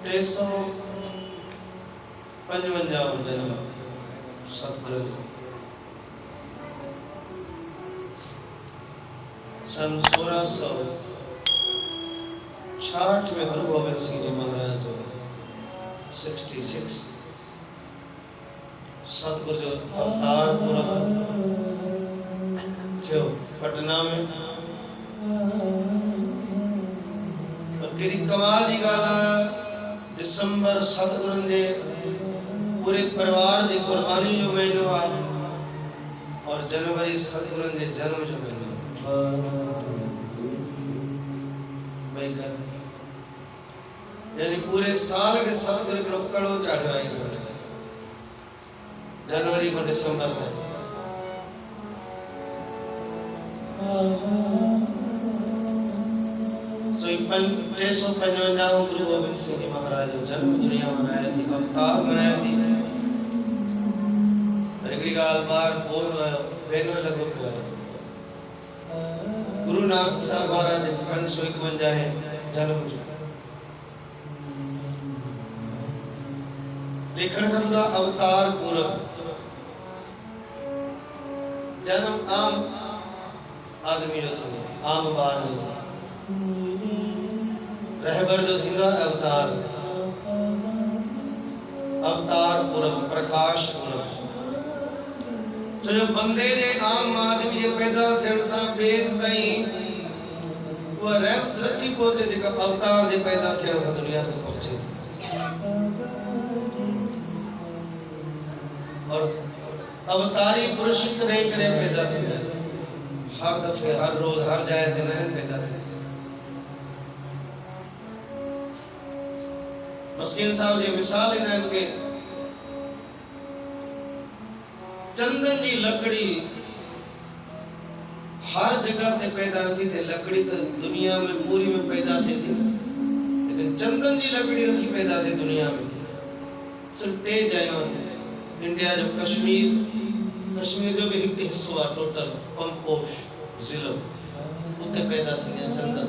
टे 55 जन्म सतगुरु जी। सन 1666 में गुरु गोबिंद सिंह जी महाराज 66 सतगुरु जो अवतार पुरब थियो पटना में। और केड़ी कमाल जी गाल दिसंबर सतगुरु जे पूरे परिवार की कुर्बानी जो महीनो आ और जनवरी सतगुरु के जन्म जो महीनो यानी पूरे साल के सतगुरु को कड़ो चढ़ाया है जनवरी को दिसंबर में। सो 655 गुरु गोबिंद सिंह जी महाराज जो जन्म दुनिया मनाया थी, अवतार मनाया थी। अगली गाल बार बोल बैनर लगो पिया गुरु नानक साहब महाराज 551 है जन्म जो लिखण का अवतार पूरब जन्म आम आदमी जो थी आम बार जो थी रहबर जो थी अवतार अवतार पूरब प्रकाश पूरब। तो जो बंदे जे आम आदमी जे पैदा थियण सां बेन ताईं वो रहमत नथी पहुचे जेका अवतार जे पैदा थियण सां दुनिया ते पहुचे। और अवतारी पुरुष करे करे पैदा थींदा हर दफे हर रोज हर जाइ ते न पैदा थे। मस्किन साहब जी मिसाल इन्हनि के चंदन की लकड़ी हर जगह ते पैदा नहीं थे। लकड़ी तो दुनिया में पूरी में पैदा थी लेकिन चंदन की लकड़ी नहीं पैदा थी दुनिया में। सिर्फ टे जगह इंडिया जो कश्मीर जो भी एक हिस्सो है टोटल पंपोश जिलो उते पैदा थी चंदन।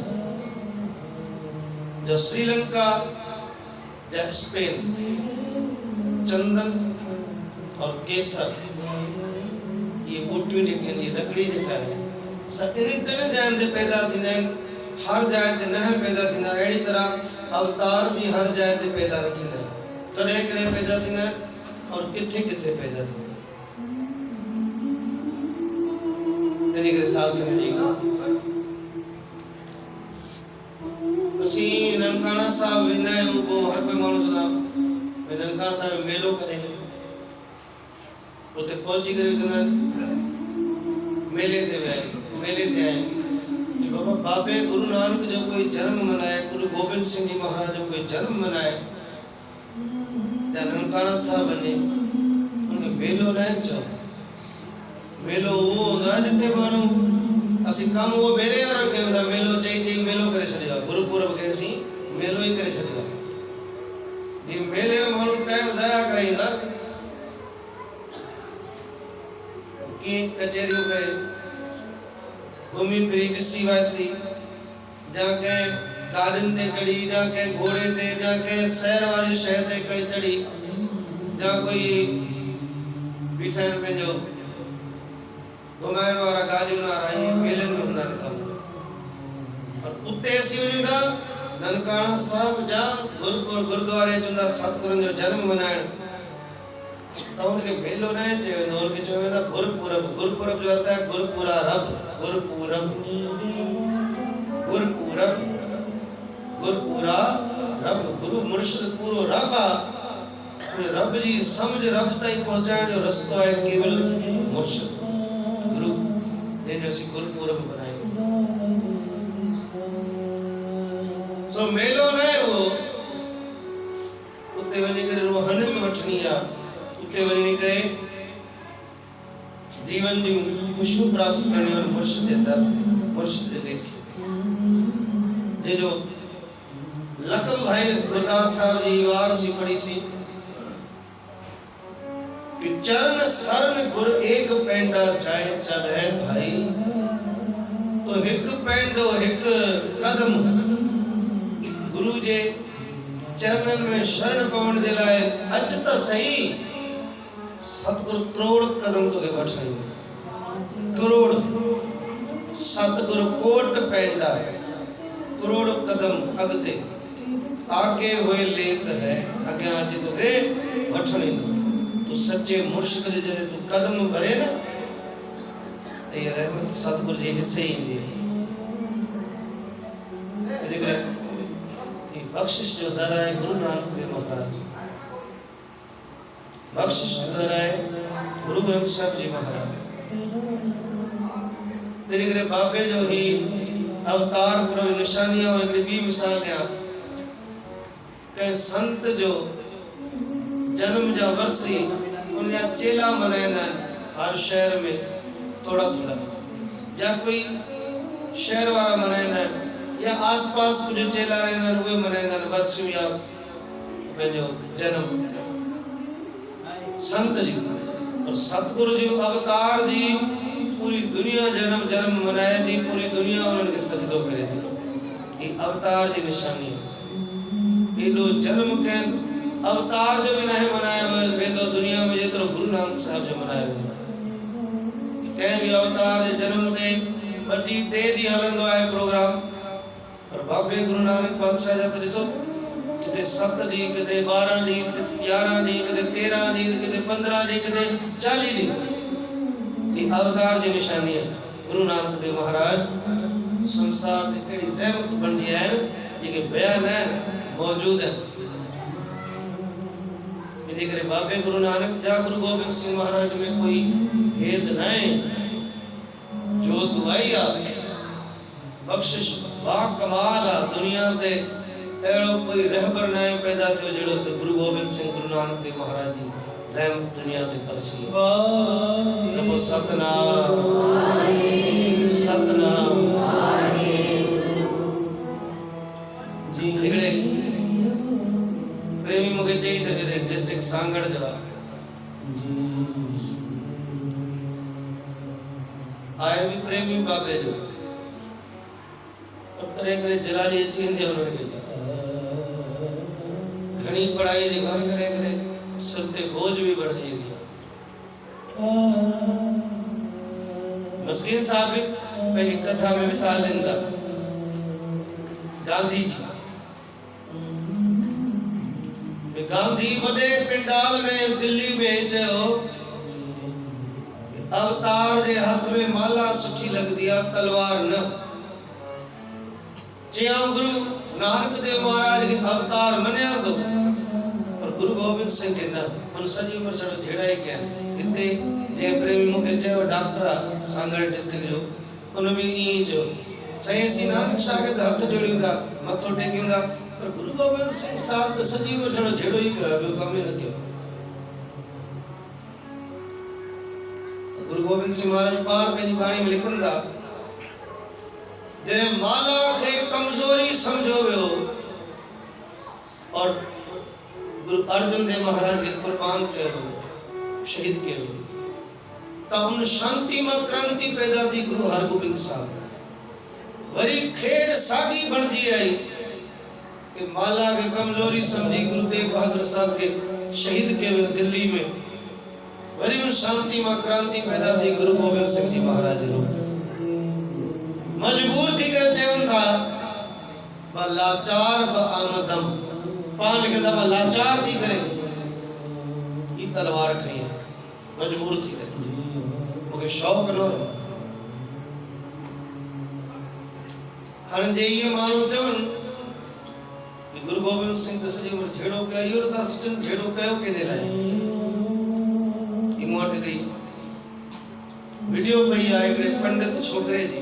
जो श्रीलंका या स्पेन चंदन और केसर ये बूटियों जेके ये लकड़ी जेका है सकिनी टिन जान ते पैदा थींदा आहिनि। हर जाइ ते न पैदा थींदा। अहिड़ी तरह अवतार भी हर जाइ ते पैदा न थींदा आहिनि। कॾहिं कॾहिं पैदा थींदा आहिनि और किथे किथे पैदा थींदा आहिनि। तंहिं करे साथ समझीगा असी ननकाना साहब वेंदा आहियूं पोइ हर कोई माण्हू चवंदा ननकाना साहब मेलो कॾहिं उते पहुची करे चवंदा मेले ते आए बाबा बाबे गुरु नानक जो कोई जन्म मनाए गुरु गोबिंद सिंह जी महाराज जो कोई जन्म मनाए या ननकाना साहब वञे उनके मेलो न चओ। मेलो वो होंदा जिते माण्हू असी कम वो बेरे वारा कयूं मेलो चई मेलो करे छॾियो गुरुपुरब के असी मेलो ही करे छॾियो। जी मेले में माण्हू टाइम ज़ाया करे ईंदा की कचहरियों करे घूमी फिरी ॾिसी वासी जाके गाड़ियुनि ते चढ़ी जाके घोड़े ते जाके शहर वाली शहर ते कड़ी चढ़ी जा कोई बीठा आहिनि पंहिंजो घुमाइण वारा गाड़ियुनि वारा ये मेलनि में हूंदा आहिनि कम। और उते असीं वञूं था ननकाना साहब जा गुरुद्वारे चवंदा सतगुरुनि जो जन्म मनाइण तो उनके मेलो न चयो वेंदो उनके चयो वेंदा गुरुपुरब। गुरुपुरब जो अर्थ है गुरुपुरा रब गुरुपुरब गुरुपुरब गुरुपुरा रब गुरु मुर्शिद पूरो रब आ रब जी समझ रब ताईं पहुंचाइण जो रस्तो है केवल मुर्शिद गुरु जंहिंजो असीं गुरुपुरब मनायूं। सो मेलो न है वो उते वञी करे रूहानियत वठणी आहे उते वञी करे जीवन जी खुशबू प्राप्त करनी और मुर्शिद के दर मुर्शिद देखे जो लकम भाई गुरदास साहब जी वार सी पढ़ी सी कि चरण शरण गुर एक पेंडा चाहे चल है भाई तो एक पेंडो एक कदम गुरु जे चरणन में शरण पवण जे लाए अच त सही सतगुरु करोड़ कदम तो के वठणी करोड़ सतगुरु कोट पैंडा करोड़ कदम अगते आगे हुए लेत है अगे आज तो के वठणी तो सच्चे मुर्शिद जे तू कदम भरे ना तो ये रहमत सतगुरु जी हिस्से ही दी है ये बख्शिश जो दर है गुरु नानक देव महाराज बख्शिश दर है गुरु ग्रंथ साहब जी महाराज तेरे करे बाबे जो ही अवतार पूर्व निशानियां और एक भी मिसाल दिया के संत जो जन्म जा वर्षी उनका चेला मनाएंदा हर शहर में थोड़ा थोड़ा या कोई शहर वाला मनाएंदा या आसपास कुछ चेला रहंदा वे मनाएंदा वर्षी या पंहिंजो जन्म संत जी और सतगुरु जी अवतार जी पूरी दुनिया जन्म जन्म मनाए थी पूरी दुनिया उन्होंने सजदो करे थी ये अवतार जी निशानी है ये दो जन्म के अवतार जो भी नहीं मनाए वे तो दुनिया में जितरो गुरु नानक साहब जो मनाए कहीं भी अवतार जे जन्म ते बड़ी 3 दी हलंदो है प्रोग्राम और बाबे गुरु नानक पातशाह जा ॾिसो किते 7 दी किते 12 दी 11 दी किते 13 दी किते 15 दी किते 40 दी ये अवतार जी निशानी है गुरु नानक देव महाराज संसार ते केड़ी रहमत बन जी है जेके बयान है मौजूद है इदी करे बाबे गुरु नानक जा गुरु गोबिंद सिंह महाराज में कोई भेद नहीं जो दुआया बख्शिश बा कमाल दुनिया ते एड़ो कोई रहबर नहीं पैदा थियो जेड़ो ते गुरु गोबिंद सिंह गुरु नानक देव महाराज जी रहमत दुनिया ते परसी तब सतनाम सतनाम जी इकड़े प्रेमी मुके चई सके थे डिस्ट्रिक्ट सांगड़ जा आए भी प्रेमी बाबे जो और करे करे जलाली अच्छी इंदे उन्होंने घनी पढ़ाई जे घर करे करे सब ते बोझ भी बढ़ दिया मस्किन साहब पहली कथा में मिसाल लेंदा गांधी जी गांधी वडे पिंडाल में दिल्ली में चयो अवतार जे हाथ में माला सुठी लग दिया तलवार न जिया गुरु नानक देव महाराज के अवतार मनिया तो और गुरु गोबिंद सिंह के ना उन सजी उम्र सड़ो झेड़ा ही क्या इतने जे प्रेमी मुके चयो डॉक्टर सांगड़ डिस्ट्रिक्ट जो उन में ई जो सही सी नानक शाह के हाथ जोड़ींदा मथो टेकींदा पर गुरु गोबिंद सिंह साहब तो सजी उम्र सड़ो झेड़ो ही कयो बे कम ही न कयो गुरु गोबिंद सिंह महाराज पार पेनी बाणी में लिखंदा जे माला के कमजोरी समझो वियो और गुरु अर्जुन देव महाराज के कुर्बान कयो शहीद कयो ता उन शांति में क्रांति पैदा थी गुरु हरगोबिंद साहब वरी खेड़ सागी बन जी आई कि माला के कमजोरी समझी गुरु तेग बहादुर साहब के शहीद कयो दिल्ली में वरी उन शांति में क्रांति पैदा थी गुरु गोबिंद सिंह जी महाराज रूप मजबूर थी कर चवन था लाचार ब आमदम पान के दबा लाचार थी करे ई तलवार खई मजबूर थी करे मुके शौक न हन जे ये मानू चवन गुरु गोबिंद सिंह त सजी उम्र झेड़ो कयो ता सुठन झेड़ो कयो केने लाए इमोटली वीडियो पई आए एकड़े पंडित छोकरे जी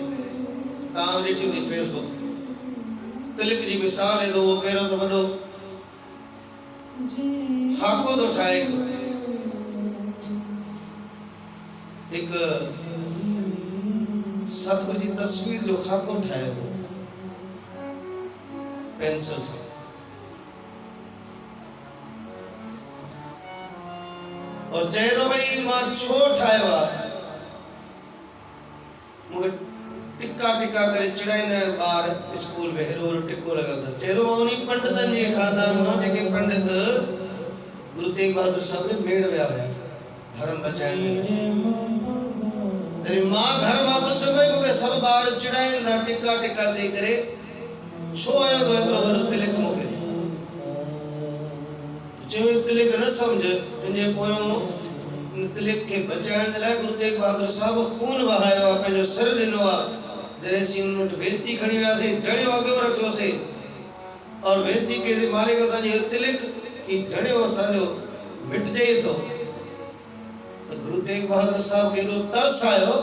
तां ॾिठी हुई फेसबुक तिलक जी मिसाल है तो वो पहिरों तो वॾो खाको तो ठाहे एक सतगुरु जी तस्वीर जो खाको ठाहे हो पेंसिल से और चए तो भाई मां छो ठाहे वा मुझे टिक्का टिका करे चिड़ाईंदा ॿार स्कूल में हेॾो टिको लॻल अथसि। चए थो मां उन्ही पंडितनि जे खानदान मां जेके पंडित गुरु तेग बहादुर साहब ने मेड़ विया हुया धर्म बचाइण। तेरी मां घर मां पुछो भई मूंखे सभु ॿार चिड़ाईंदा टिका टिका चई करे छो आयो तो एतिरो वॾो तिलक मूंखे? चयो तिलक न सम्झ, तुंहिंजे पोयों तिलक के बचाइण जे लाइ गुरु तेग बहादुर साहब खून बहायो आहे, पंहिंजो सिर ॾिनो आहे। जॾहिं असीं उन वटि वेदती खणी वियासीं, जणियो अॻियो रखियोसीं और वेदती के मालिक असांजी तिलक की जणियो असांजो मिटजे थो। तो गुरु तेग बहादुर साहब खे एॾो तरस आयो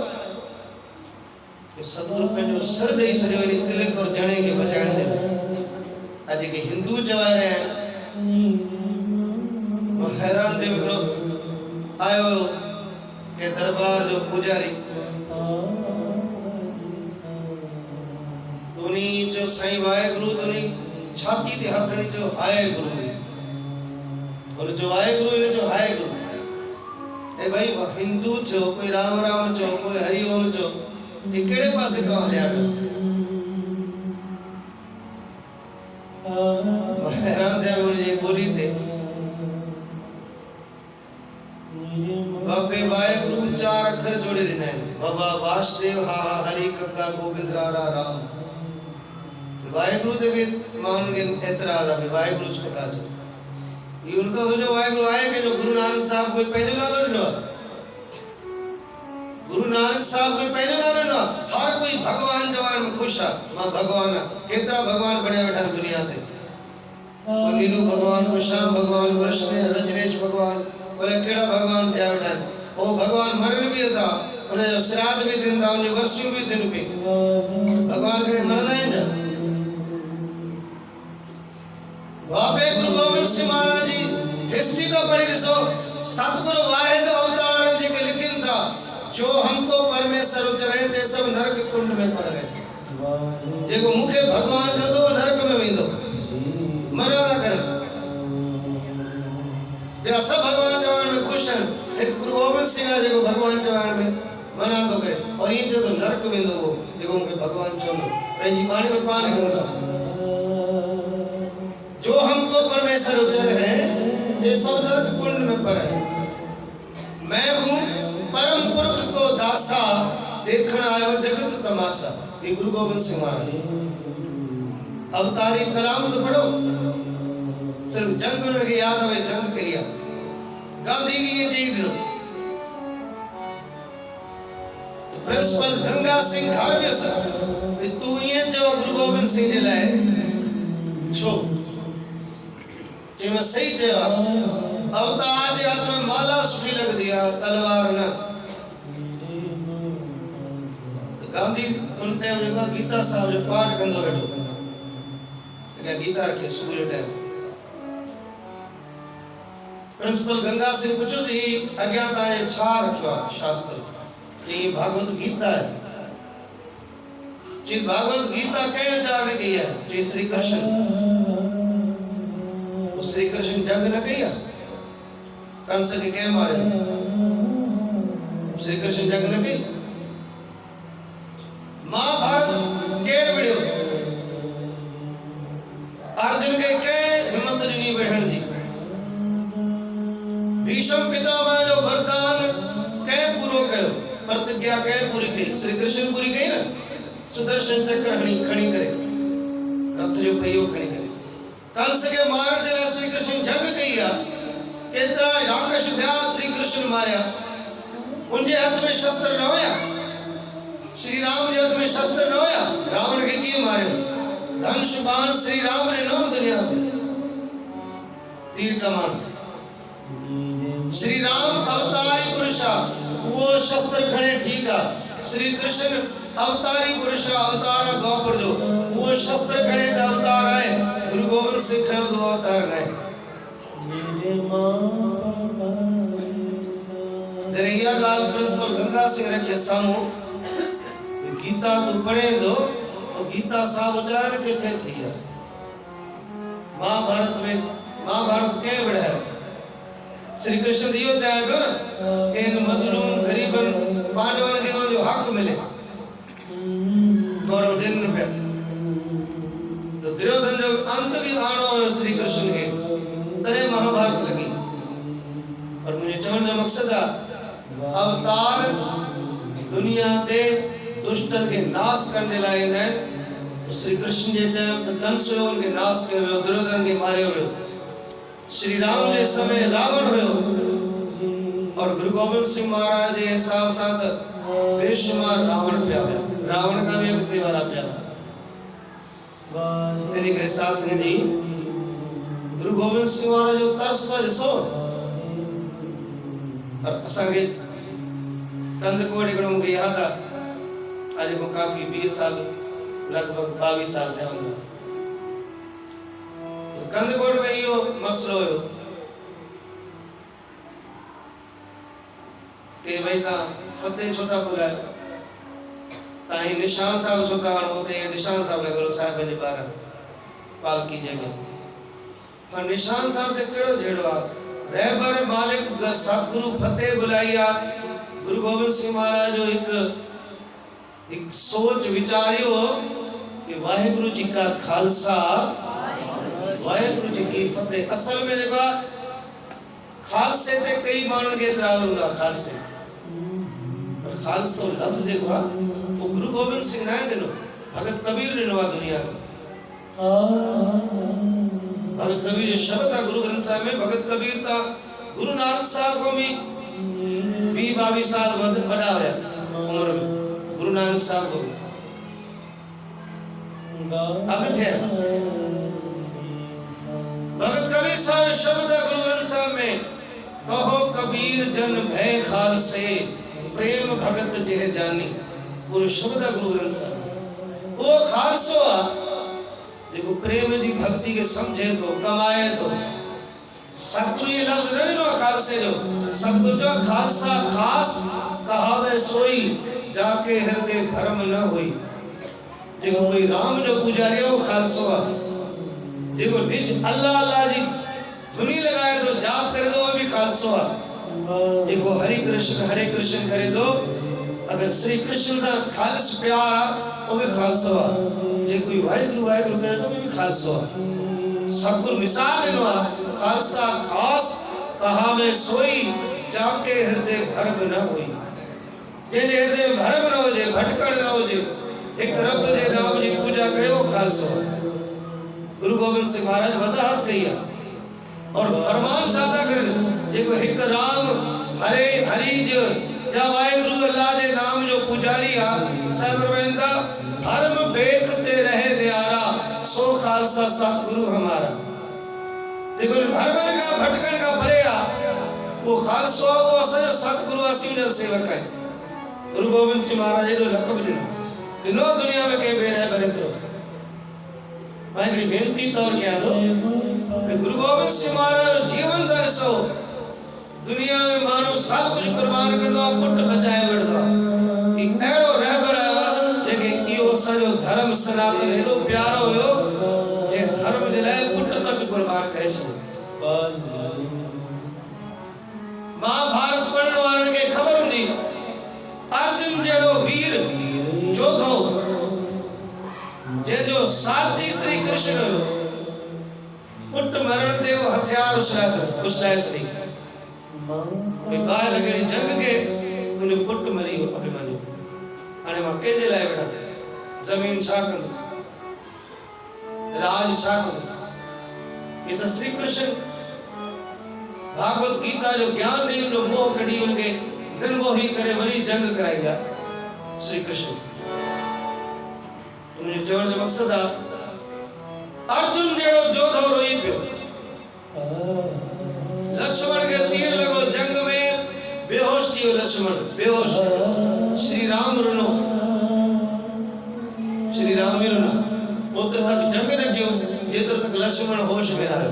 कि सतगुरु पंहिंजो सिर ॾेई छॾियो इन तिलक और जणे खे बचाइण जे लाइ। अॼु जेके हिंदू चवाए रहिया आहिनि, मां हैरान थियो, हिकिड़ो आयो के दरबार जो पुजारी तुनी चयो साईं वाहेगुरु, तुनी छाती ते हथ हणी चयो हाय गुरु, हुन चयो वाहेगुरु, हिन चयो हाय गुरु। ए भाई हिंदू चयो, कोई राम राम चयो, कोई हरि ओम चयो, ये केड़े पासे तव्हां हलिया पियो? हैरान थिया हुनजी ॿोली ते। बाबे वाहेगुरु चार अखर जोड़े ॾिना आहिनि, बाबा वासुदेव हा हा हरि कका गोविंद रारा राम। वाहेगुरु ते बि माण्हुनि खे एतिराज़ आहे, वाहेगुरु छो था चओ? इहो नथो सोचो वाहेगुरु आहे कंहिंजो। गुरु नानक साहब कोई पंहिंजो नालो ॾिनो आहे? गुरु नानक साहब कोई पंहिंजो नालो ॾिनो आहे? हर कोई भगवान चवण में ख़ुशि आहे, मां भगवान आहियां। केतिरा भगवान बणिया वेठा आहिनि दुनिया ते। कोई नीलू भगवान, कोई श्याम भगवान, कृष्ण रजनीश भगवान, बोले कहिड़ा भगवान थिया वेठा आहिनि। उहो भगवान मरनि बि था, उनजो श्राद्ध बि थियनि था, उनजूं वर्सियूं बि थियनि पई। भगवान खे मरंदा आहिनि छा? बाबे गुरु गोबिंद सिंह महाराज जी हिस्ट्री तो पढ़ी ॾिसो। सतगुरु वाहिद अवतार जेके लिखनि था, जो हमको परमेश्वर उचरे ते सब नरक कुंड में पड़ गए। जेको मूंखे भगवान चवंदो नरक में वेंदो, मर्यादा कर। ॿिया सभु भगवान चवण में ख़ुशि आहिनि। हिकु गुरु गोबिंद सिंह आहे जेको भगवान चवण में मना थो करे और ईअं चयो त नरक वेंदो हो जेको मूंखे भगवान चवंदो। पंहिंजी बाणी में पाण लिखंदा, जो हमको परमेश्वर उचर है ये सब नरक कुंड में पड़े। मैं हूँ परम पुरख को दासा, देखण आयो जगत तमाशा। ये गुरु गोबिंद सिंह महाराज अवतारी कलाम तो पढ़ो। सिर्फ जंग उनके याद आवे, जंग कही आहे। गांधी भी ये चई ॾिनो। प्रिंसिपल गंगा सिंह घर वियो सर, तू ईअं चयो गुरु गोबिंद सिंह जे लाइ छो? मैं सही चयो अवतार जे हथ में माला सुठी लगदी आहे, तलवार न। तो गांधी उन टाइम जेको गीता साहब जो पाठ कंदो वेठो, गीता रखे सुबह जो टाइम। प्रिंसिपल गंगा सिंह पूछो थी अॻियां तव्हां छा रखियो आहे शास्त्र? चई भागवत गीता है। चई भागवत गीता कंहिं अवतार ने कही है? चई श्री कृष्ण। श्री कृष्ण जंग न कई आहे, कंस खे कंहिं मारियो? श्री कृष्ण जंग न कई। महाभारत केरु विढ़ियो? अर्जुन खे कंहिं हिम्मत ॾिनी वेठण जी? भीष्म पितामह जो वरदान कंहिं पूरो कयो? प्रतिज्ञा कंहिं पूरी कई? श्री कृष्ण पूरी कई न। सुदर्शन चक्र खणी करे, रथ जो पहियो खणी करे कंस के मारण जे लाइ श्री कृष्ण जंग कई आहे। केतिरा राक्षस ॿिया श्री कृष्ण मारिया। उनजे हथ में शस्त्र न हुया? श्री राम जे हथ में शस्त्र न हुया? रावण खे कीअं मारियो? धनुष बाण श्री राम ने ॾिनो दुनिया ते, तीर कमान। श्री राम अवतारी पुरुष आहे, उहो शस्त्र खणे ठीक आहे। श्री कृष्ण अवतारी पुरुष अवतार द्वापर जो, वो शस्त्र खड़े दा अवतार आए। गुरु गोबिंद सिंह खयो दो अवतार आए। दरिया गाल प्रिंसिपल गंगा सिंह रखे सामू गीता तू पढ़े दो और गीता साहब उच्चारण किथे थी है? महाभारत में महाभारत के बड़ा है? श्री कृष्ण दियो चाहे पियो न इन मजलूम गरीबन पांडवन के जो हक मिले। कहाणो हुयो श्री कृष्ण खे तॾहिं महाभारत लगी। पर मुझे चवण जो मकसद आहे अवतार दुनिया ते दुष्टन के नाश करने लाइ ईंदा आहिनि। श्री कृष्ण जे टाइम ते कंस हुयो, उनखे नाश कयो वियो, दुर्योधन खे मारियो वियो। श्री राम जे समय रावण हुयो और गुरु गोबिंद सिंह महाराज जे हिसाब सां त बेशुमार रावण पिया हुया, रावण खां बि अॻिते वारा पिया हुया। तंहिं करे साध संगत जी गुरु गोबिंद सिंह महाराज जो तर्स त ॾिसो। और असांखे कंदकोट हिकिड़ो मूंखे यादि आहे, अॼु खां काफ़ी 20 साल लगभग 22 साल थिया हूंदा। कंदकोट में इहो मसलो हुयो कि भई तव्हां फतेह छो था बुलायो, तव्हां ही निशान साहिब छो था आणो, हुते निशान साहिब लॻल साहिब जे ॿार पालकी जगह पर निशान साहिब ते कहिड़ो जहिड़ो आहे। रहबर मालिक सतगुरु फतेह बुलाई आहे। गुरु गोबिंद सिंह महाराज जो एक सोच विचारियो कि वाहिगुरु जी का खालसा वाहिगुरु जी की फतेह। असल में जेको खालसे ते कई माण्हुनि खे एतिराज़ हूंदा खालसे, पर खालसो लफ़्ज़ जेको आहे वो गुरु गोबिंद सिंह ने ॾिनो, भगत कबीर ॾिनो आहे दुनिया खे। भगत कबीर जो शब्द आहे गुरु ग्रंथ साहिब में। भगत कबीर था गुरु नानक साहब को भी 20-22 साल वॾा हुया उम्र में, गुरु नानक साहब को अॻिते भगत कबीर साहब शब्द आहे गुरु ग्रंथ साहिब में, कहो कबीर जन भय खालसे प्रेम भगत जेह जानी। पूरो शब्द आहे गुरु ग्रंथ साहिब। वो खालसो आहे जेको प्रेम जी भक्ति के समझे तो कमाए तो। सतगुरु ये लफ्ज न ॾिनो खालसे जो, सतगुरु जो खालसा खास कहावे सोई जाके हृदय भरम न होई। जेको कोई राम जो पुजारी है वो खालसो आहे। जेको निज अल्लाह अल्लाह जी धुनी लगाए तो जाप करे तो वो भी खालसो आहे। जेको हरे कृष्ण करे तो अगर श्री कृष्ण से खालिस प्यार आहे वो भी खालसो आहे। जे कोई वाहिगुरु वाहिगुरु करे तो भी खालसो आहे। सतगुरु मिसाल ॾिनो आहे खालसा खास कहावे सोई जाके हृदय भरम न होई। जंहिंजे हृदय में भरम न हुजे, भटकण न हुजे, एक रब जे नाम जी पूजा करे वो खालसो आहे। गुरु गोबिंद सिंह महाराज वजाहत कई है और फरमान सादा करन जेको एक राम हरे हरि जो या वाहिगुरु अल्लाह जे नाम जो पुजारी आ साहिब फरमाइंदा धर्म बेखते रहे न्यारा सो खालसा सतगुरु हमारा। देखो भरमन का भटकन का परे आ वो खालसो वो असांजो सतगुरु असीम सेवक है। गुरु गोबिंद सिंह महाराज जो लक़ब ॾिनो दुनिया में के बेर है बरेतो। मैं भी बेनती तौर क्या दो गुरु गोबिंद सिंह महाराज जीवन दर्शो दुनिया में मानो सब कुछ कुर्बान कंदो आ पुट बचाए वठदो आ। ई अहिड़ो रहबर आ जेके इहो असांजो धर्म सनातन एॾो प्यारो हुयो जे धर्म जे लाइ पुट तक कुर्बान करे छॾियो। महाभारत पढ़ण वारनि खे ख़बर हूंदी अर्जुन जहिड़ो वीर जोधो जंहिंजो सारथी श्री कृष्ण हुयो पुट मरण ते वो हथियार उछलाए छॾी। ॿाहिरि हिकिड़ी जंग के मुंहिंजो पुट मरी वियो अभिमन्यु, हाणे मां कंहिंजे लाइ वेठा ज़मीन छा कंदुसि, राज छा कंदुसि। ये तो श्री कृष्ण भागवत गीता जो ज्ञान ॾेई उनजो मोह कढी उनखे निर्मोही करे वरी जंग कराई आहे श्री कृष्ण। मुंहिंजो चवण जो मक़सदु आहे अर्जुन जहिड़ो जोधो रोई पियो, लक्ष्मण के तीर लगो जंग में बेहोश थी लक्ष्मण बेहोश। श्री राम रुनो, श्री राम भी रुनो, ओतर तक जंग न कियो जेतर तक लक्ष्मण होश में रहा।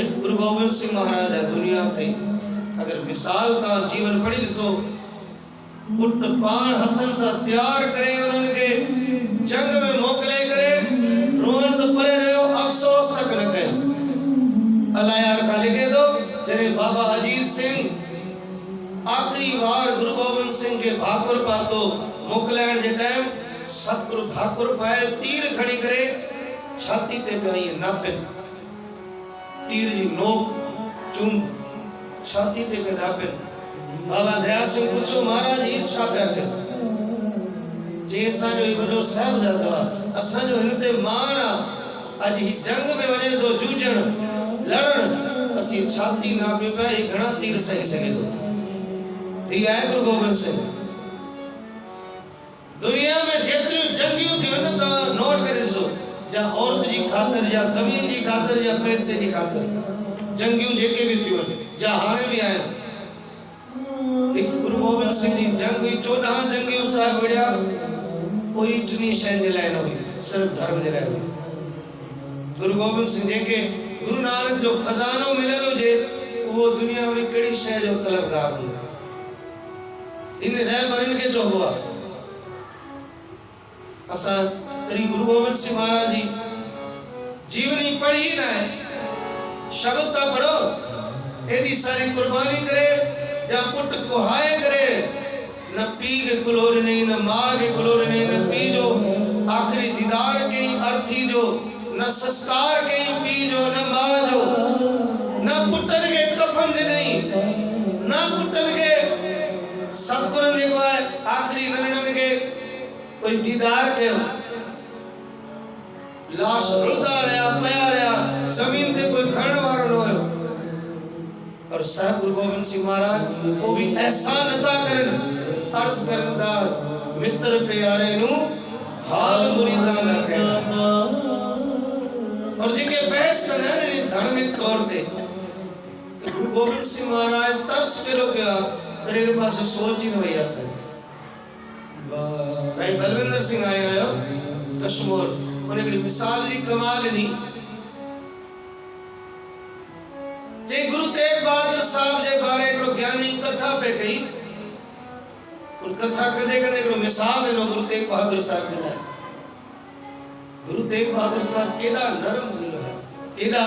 एक गुरु गोबिंद सिंह महाराज है दुनिया ते अगर मिसाल का जीवन पढ़ी ॾिसो पुट पाण हथन से तैयार करे उन्हनि के जंग में मोकले करे रोहन तो परे रहो अफसोस तक न कयो। अल्लाह यार का लिखे दो तेरे बाबा अजीत सिंह आखिरी बार गुरु गोबिंद सिंह के भाकुर पातो मोकलाइण जे टाइम सतगुरु भाकुर पाए तीर खड़ी करे छाती ते पे नापे तीर जी नोक चूम छाती ते पे नापे बाबा दया सिंह पूछो महाराज ये छा पिया के जे असां जो वॾो साहिबजादो आहे असां जो हिन ते मान आहे अॼु ही जंग में वञे थो जूझण लड़ण असीं छाती नापे पिया ही घणा तीर सही सघे थो थी आहे गुरु गोबिंद सिंह दुनिया में जेतिरियूं जंगियूं थियूं आहिनि तव्हां नोट करे ॾिसो या औरत जी खातिर या ज़मीन जी खातिर या पैसे जी खातिर जंगियूं जेके भी थियूं आहिनि या हाणे भी आहिनि हिकु गुरु गोबिंद सिंह जी जंग हुई 14 जंगियूं साहिब विड़िया कोई टिनी शयुनि जे लाइ न हुई सिर्फ़ धर्म जे लाइ हुई गुरु गोबिंद सिंह जेके गुरु नानक जो खजानो मिलियल हुजे उहो दुनिया में कहिड़ी शइ जो तलबगार हूंदो इन रहबरनि खे चइबो आहे असा तरी गुरु गोबिंद सिंह महाराज जी जीवनी पढ़ी ना है शब्द ता पढ़ो एडी सारी कुर्बानी करे जा पुट कोहाए करे न पी के कुलोर नहीं न मां के कुलोर नहीं न पी जो आखिरी दीदार के अर्थी जो न संस्कार के पी जो न मां जो न पुटन के कफन नहीं न पुटन के सतगुरु ने को आखिरी ननन के कोई दीदार के लाश रुलदा रहा पया रहा जमीन ते कोई खड़न वारो न होयो और साहब गुरु गोबिंद सिंह महाराज वो भी एहसान नथा करन अर्ज करन दा मित्र प्यारे नु हाल मुरीदान रखे और जेके बहस करन धार्मिक तौर पे गुरु गोबिंद सिंह महाराज तरस करो क्या तेरे पास सोच ही न भैया सर भाई बलविंदर सिंह आया कश्मीर उन्हें एक मिसाल दी कमाल नहीं जे गुरु तेग बहादुर साहब जे बारे एक ज्ञानी कथा पे कही उन कथा कदे कदे एक मिसाल लो गुरु तेग बहादुर साहब के गुरु तेग बहादुर साहब केड़ा नरम दिल है केड़ा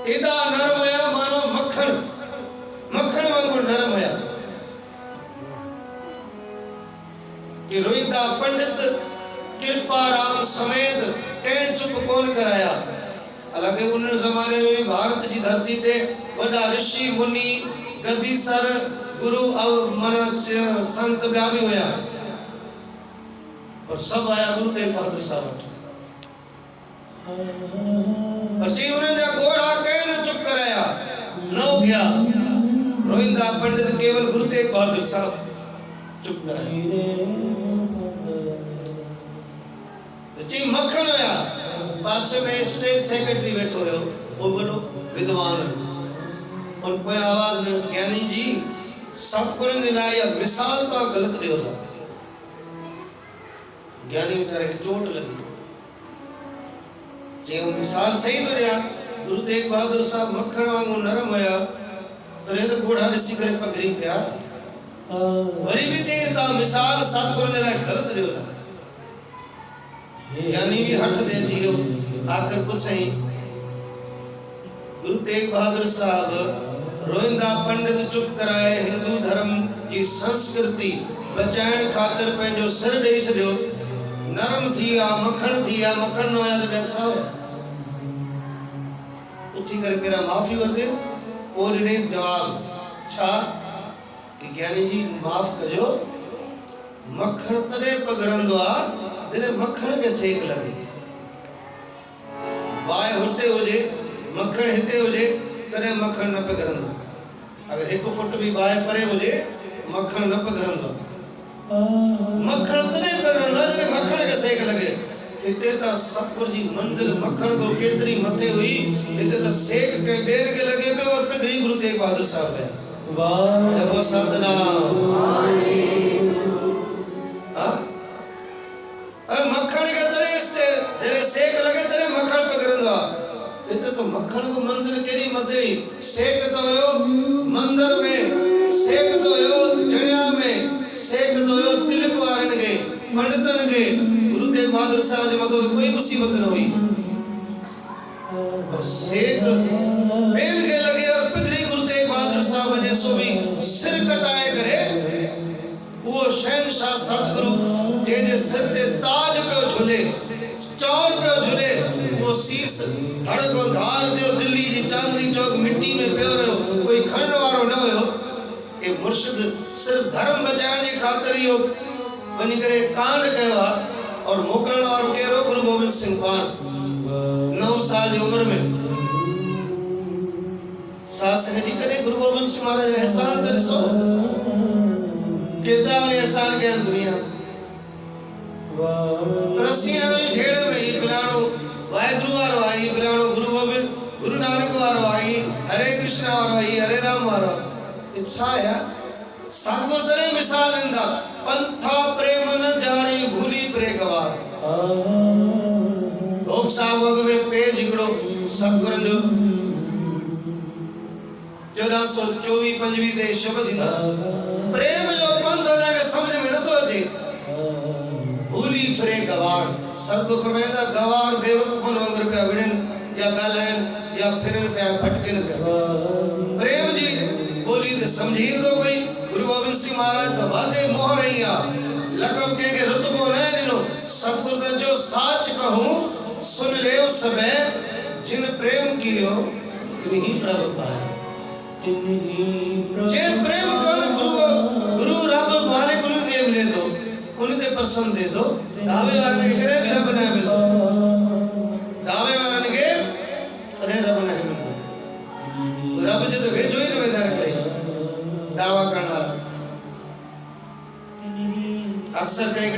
केड़ा नरम होया मानो मक्खन मक्खन वांगुर नरम होया कि रोहिता पंडित कृपा राम समेत कहीं चुप कौन कराया हालांकि उन जमाने में भारत की धरती ते वडा ऋषि मुनि गद्दी सर गुरु मन संत ब्या भी होया और सब आया गुरु तेग बहादुर साहब और जी उन्होंने घोड़ा कहीं चुप कराया न हो गया रोहिता पंडित केवल गुरु तेग बहादुर साहब चुप कराया जी मक्खन होया पास में स्टेट सेक्रेटरी बैठो हो वो बड़ो विद्वान उन कोई आवाज ने ज्ञानी जी सतगुरु ने लाया मिसाल तो गलत दियो था ज्ञानी बेचारे के चोट लगी जे वो मिसाल सही तो दिया गुरु तेग बहादुर साहब मक्खन वांगू नरम होया तरे तो घोड़ा ऋषि करे पकड़ी पिया वरी भी थे ता मिसाल सतगुरु ने लाया गलत दियो था यानी भी हट दे जियो आखिर कुछ ही गुरु तेग बहादुर साहब रोहिंदा पंडित चुप कराए हिंदू धर्म की संस्कृति बचाइण खातिर पंहिंजो सिर ॾेई छॾियो नरम थिया मक्खन न होया त ॿिया छा उथी करे पहिरां माफ़ी वरिते पोइ ॾिनेसि जवाब छा कि ज्ञानी जी माफ़ कजो मक्खन तॾहिं पघरंदो आहे जॾहिं मक्खन खे सेक लगे बाहि हुते हुजे मक्खन हिते हुजे तॾहिं मक्खन न पघरंदो अगर 1 फुट भी बाहि परे हुजे मक्खन न पघरंदो मक्खन तॾहिं पघरंदो जॾहिं मक्खन खे सेक लगे हिते त सतगुरु जी मंजिल मक्खन को केतिरी मथे हुई हिते त सेक के ॿियनि खे लगे पियो और पिघरी गुरु तेग बहादुर साहब है वाह जब सतनाम और मक्खन के तरह से तेरे सेक लगे तेरे मक्खन पकड़ंदो इते तो मक्खन को मंजिल केरी मथे सेक तो हो मंदिर में सेक तो हो जड़िया में सेक तो हो तिलक वारन के पंडितन के गुरु तेग बहादुर साहब जे मथो कोई मुसीबत न हुई और सेक बेल के लगे और पिघरी गुरु तेग बहादुर साहब जे सो भी सिर कटाए करे वो शहनशाह सतगुरु जे सिर ते ताज पे झूले चौड़ पे झूले वो शीस धड़को धार दियो दिल्ली जी चांदनी चौक मिट्टी में पियो रहो कोई खंड वारो न हो ये मुर्शिद सिर्फ धर्म बचाने जी खातिर यो वनी करे कांड कयो और मोकलण वारो केरो गुरु गोविंद सिंह पान 9 साल की उम्र में सास ने जी करे गुरु गोविंद सिंह महाराज एहसान तो ॾिसो केतिरा ने एहसान कया दुनिया रसिया झेड़ में ही बिलाणो वाहेगुरु वारो आई बिलाणो गुरु गोविंद गुरु नानक वारो आई हरे कृष्ण वारो आई हरे राम वारो इच्छा है सतगुरु तरे मिसाल इंदा पंथा प्रेम न जाने भूली प्रे गवार ओम सावग में पेज हिकड़ो सतगुरु जो 1424-25 दे शब्द इंदा प्रेम जो पंथ जाके समझ में न तो अचे भूली फ्रे गवार सतगुरु फरमाइंदा गवार बेवकूफन वांगर पे विड़न या गालाइन या फिरन पे भटकन पे प्रेम जी बोली ते समझी दो कोई गुरु गोविंद सिंह महाराज तो बाजे मोहर ही आ लकब के रुतबो न दिनो सतगुरु का जो साच कहूं सुन ले उस सबे जिन प्रेम कियो तिन्ही प्रभु पाए जे प्रेम कर गुरु रब मालिक गुरु दे मिले तो उनते पसंद दे दो दावे वाले के करे रब ना मिलो दावे वाले के अरे रब ना मिलो रब जे तो भेजो ही वेदार करे दावा करना अक्सर कई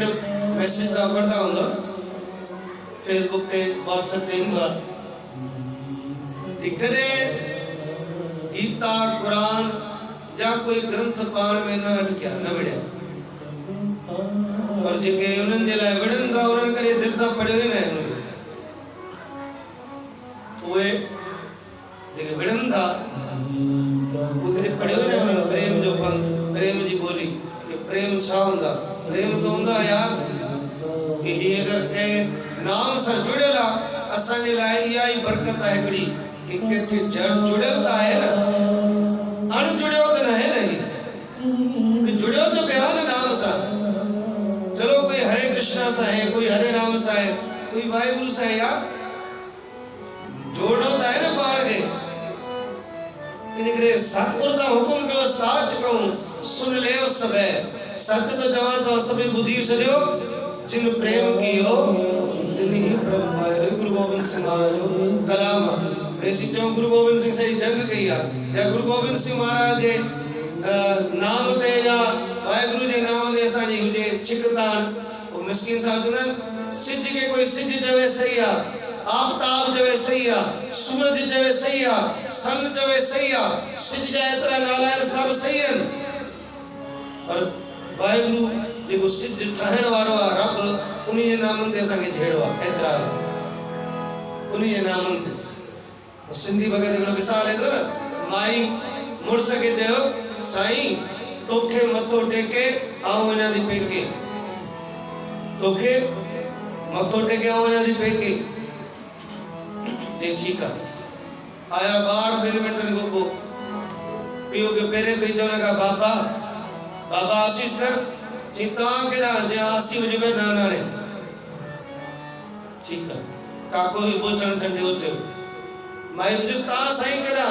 मैसेज दा पढ़ता हूं फेसबुक पे व्हाट्सएप पे इंदा दिखरे गीता कुरान या कोई ग्रंथ पाण में न अटकिया न विड़िया और जेके उनन जे लाए विड़न दा उनन करे दिल से पढ़ियो ही न ओए जेके विड़न दा वो करे पढ़ियो ही न प्रेम जो पंथ प्रेम जी बोली कि प्रेम छा हुंदा प्रेम तो हुंदा यार कि ही अगर के नाम से जुड़ेला असा जे लाए इहा ही बरकत है एकड़ी कि केथे जड़ जुड़ेलता है ना अण जुड़ियो तो न है नहीं जुड़ियो तो बयान नाम सा चलो कोई हरे कृष्णा सा है कोई हरे राम सा है कोई वाहेगुरु सा है यार जोड़ो है ना पाण के इनकरे सतगुरु का हुक्म कयो साच कहूं सुन ले उस सबे सच तो जवा तो सभी बुद्धि सरियो जिन प्रेम कियो तिन्ही प्रभु पाए गुरु गोविंद सिंह महाराज कलाम वैसी जो गुरु गोविंद सिंह से जंग कई या गुरु गोविंद सिंह महाराज जे नाम ते या वाहेगुरु जे नाम दे असा जी हुजे छिकतान वो मिस्किन साहब जन सिज के कोई सिज जवे सही आ आफताब जवे सही आ सूरज जवे सही आ सन जवे सही आ सिज जा एतरा नालायन सब सही है और वाहेगुरु जेको सिज ठहण वारो आ रब उन्हीं जे नाम ते असा के झेड़ो आ एतरा उन्हीं जे नाम ते सिंधी भगत हिकिड़ो मिसाल है तो ना माई मुड़स के चयो साईं तोखे मथो टेके आऊं वञा थी पेके तोखे मथो टेके आऊं वञा थी पेके जे ठीक है आया बार 2 मिनट को पो पियो के पेरे पे चवण का बाबा बाबा आशीष कर चिता के ना जे आसी वजे में नाना ने ठीक है काको ही बोचण चंडे होते माई बुझ ता साईं करा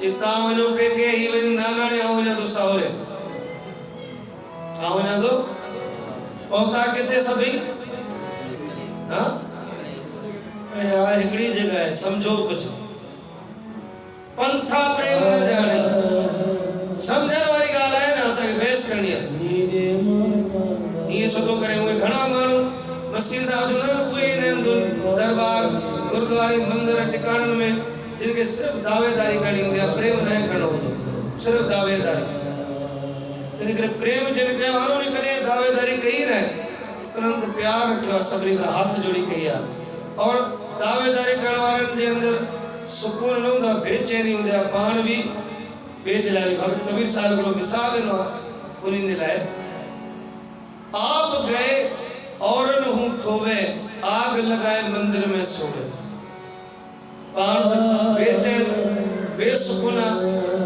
चिता वनो पेके ही वने नाना ने आऊ ना तो सावरे आऊ ना तो पहुंचा किथे सभी हां यार एकड़ी जगह है समझो कुछ पंथा प्रेम न जाने समझण वाली गाल है ना असा बेस करनी है ये छोटो करे हुए घणा मानू मस्किन साहब जो न हुए ने दरबार गुरुद्वारे मंदिर टिकाणन में जिनके सिर्फ दावेदारी करनी होती है प्रेम नहीं करना होता सिर्फ दावेदारी इनके प्रेम जिनके वालों ने करे दावेदारी कही रहे तुरंत प्यार रखियो सभी से हाथ जोड़ी कही और दावेदारी करने वाले के अंदर सुकून न होता बेचैनी होता पान भी बेदिलारी भगत कबीर साहब को मिसाल लो उन्हीं ने लाए आप गए और न खोवे आग लगाए मंदिर में सोए पान बेचैन बेसुकून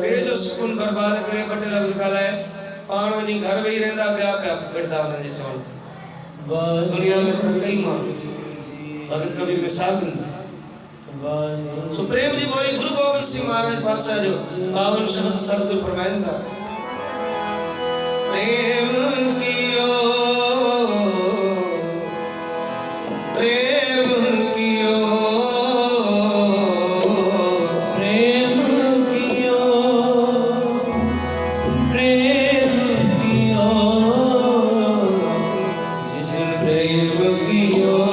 बेजो सुकून बर्बाद करे बटे लफ्ज कालाए पान वनी घर में ही रहंदा प्या प्या फिरदा उन जे चवण दुनिया में तो कई मां भगत कबीर मिसाल दिंदा सो प्रेम जी बोली गुरु गोबिंद सिंह महाराज पातशाह जो पावन शब्द सतगुरु फरमाइंदा प्रेम कियो Oh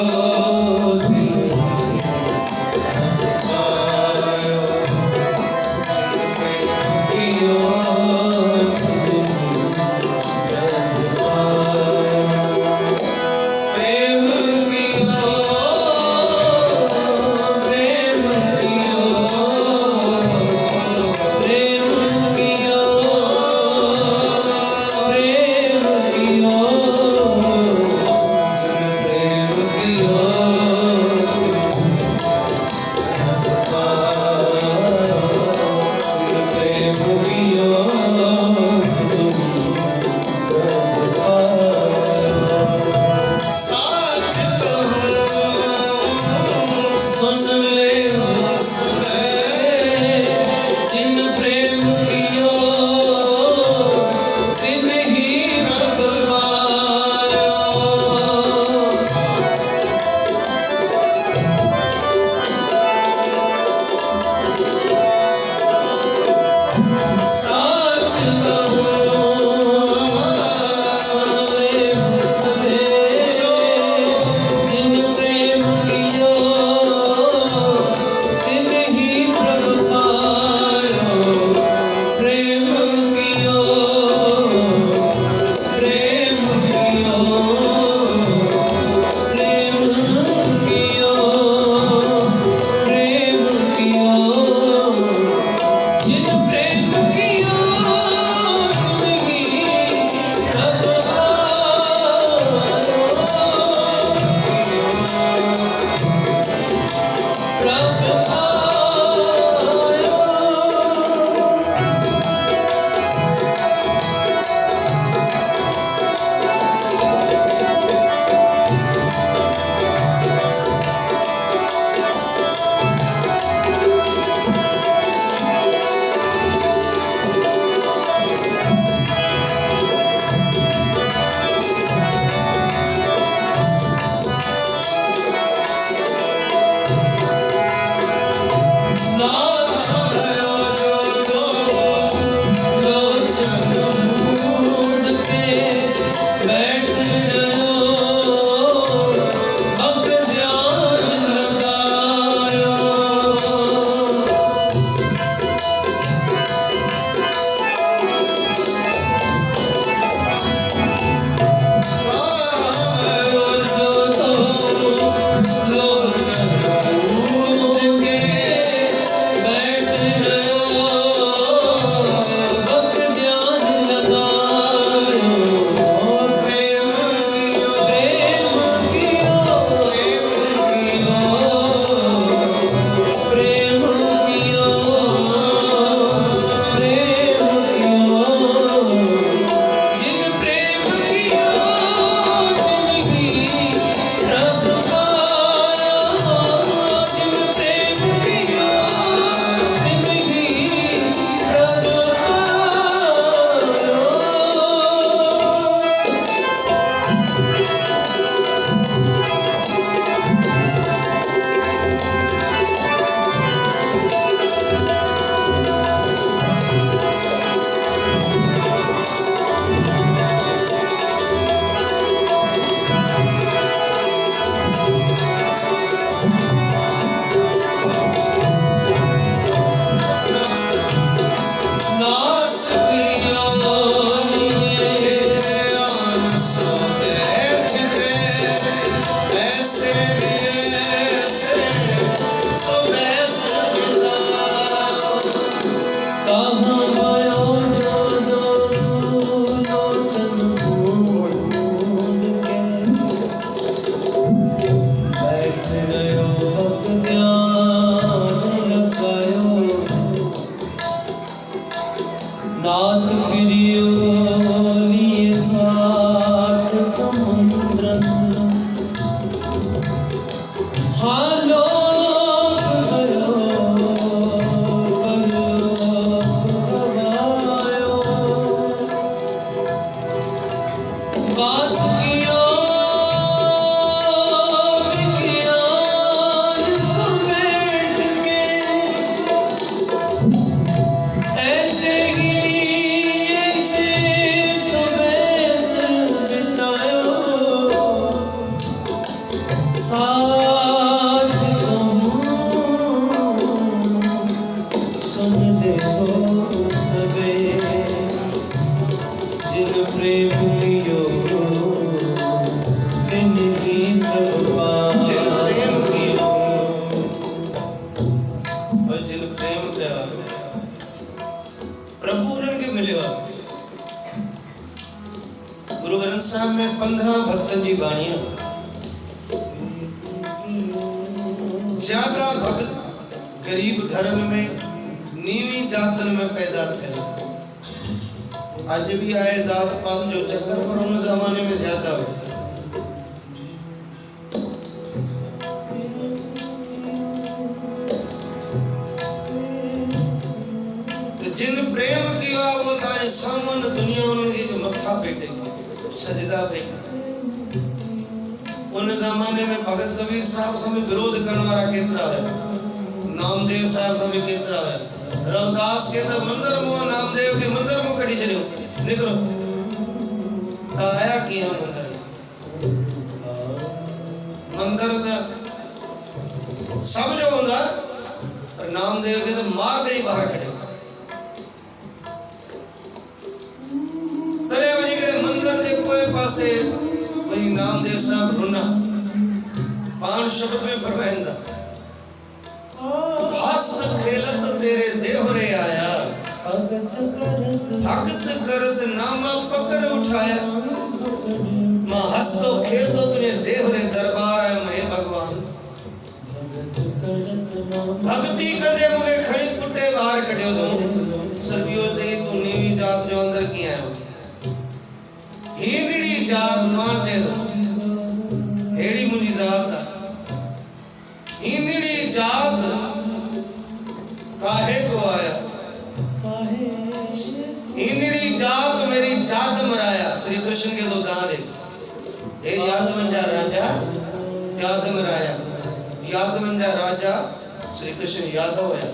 साहब में 15 भक्तन जी बाणियां, ज्यादा भक्त गरीब घरन में नीवी जातन में पैदा थे। आज भी आए जात पात जो चक्कर पर उन जमाने में ज्यादा हो। तो जिन प्रेम किया वो ताए सामन दुनिया में मत्था पेटे सजदा पे। उन जमाने में भगत कबीर साहब समय विरोध करने वाला केतरा है, नामदेव साहब समय केतरा है। रविदास के तो मंदिर में नामदेव के मंदिर में कड़ी चलियो निकलो आया किया मंदिर सब जो होगा पर नामदेव के तो मार गई बाहर कड़े पासे वही नामदेव साहब रुना 5 शब्द में फरमाइंदा हस्त खेलत तेरे देहरे आया भगत करत नामा पकड़ उठाया। मां हस्तो खेलतो तुझे देहरे दरबार आया मैं भगवान भक्ति कदे मुझे खड़ी कुटे बाहर कढ़ियो तो सर्वियो से तू नीवी जात जो अंदर की आयो हीनड़ी जात मान जे हेड़ी मुनी जात हीनड़ी जात काहे को आया हीनड़ी जात मेरी जात मराया। श्री कृष्ण के दो गाने ए यादवंजा राजा याद मराया यादवंजा राजा श्री कृष्ण यादव है।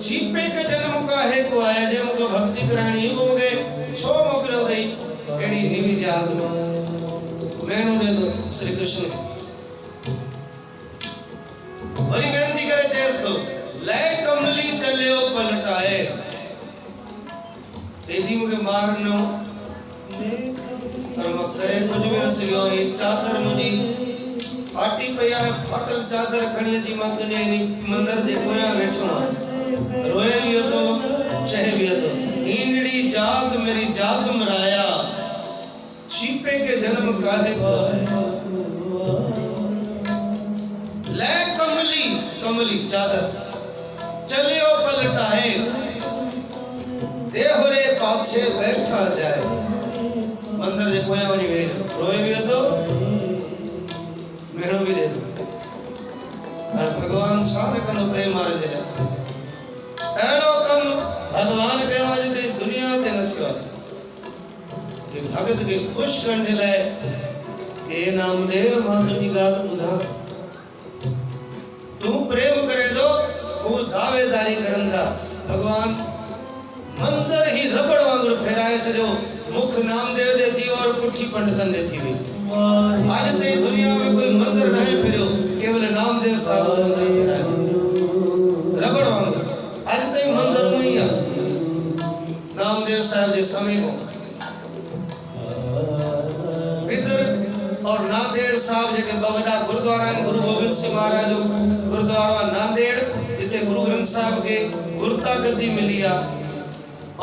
छिपे के जन्म का है को आया जे मुको भक्ति करानी वो मुके सो मोकलो दई एडी नीवी जात में मैनू दे दो श्री कृष्ण बड़ी बेनती करे चेस तो ले कमली चलियो पलटाए तेजी मुके मारनो पर मकरे कुछ भी न सियो ये चादर मुजी फाटी पया फाटल चादर खणी जी मां दुनिया नी मंदिर देखो या बैठो रोए भी तो चाहे भी तो हीनड़ी जात मेरी जात मराया छिपे के जन्म काहे को है। ले कमली कमली चादर चलियो पलटाए देहरे पाछे बैठा जाए मंदिर जे कोया वनी वे रोए भी तो मेहरो भी दे दो और भगवान सारे कनो प्रेम मारे दे एड़ो कम भगवान के आज दे दुनिया ते न थियो कि भगत के खुश करने लाए के नामदेव मां की गात बुधा तू प्रेम करे दो वो दावेदारी करंदा भगवान मंदिर ही रबड़ वांगुर फेराए से जो मुख नामदेव दे थी और पुठी पंडितन दे थी आज ते दुनिया में कोई मंदिर नहीं फिरो केवल नामदेव साहब मंदिर फेराए रबड़ वांगुर आज ते मंदिर में ही नामदेव साहब जे समय को विदर और नांदेड़ साहब जे के बवड़ा गुरुद्वारा गुरु गोविंद सिंह महाराज गुरुद्वारा नांदेड़ जिते गुरु ग्रंथ साहब के गुरता गद्दी मिलिया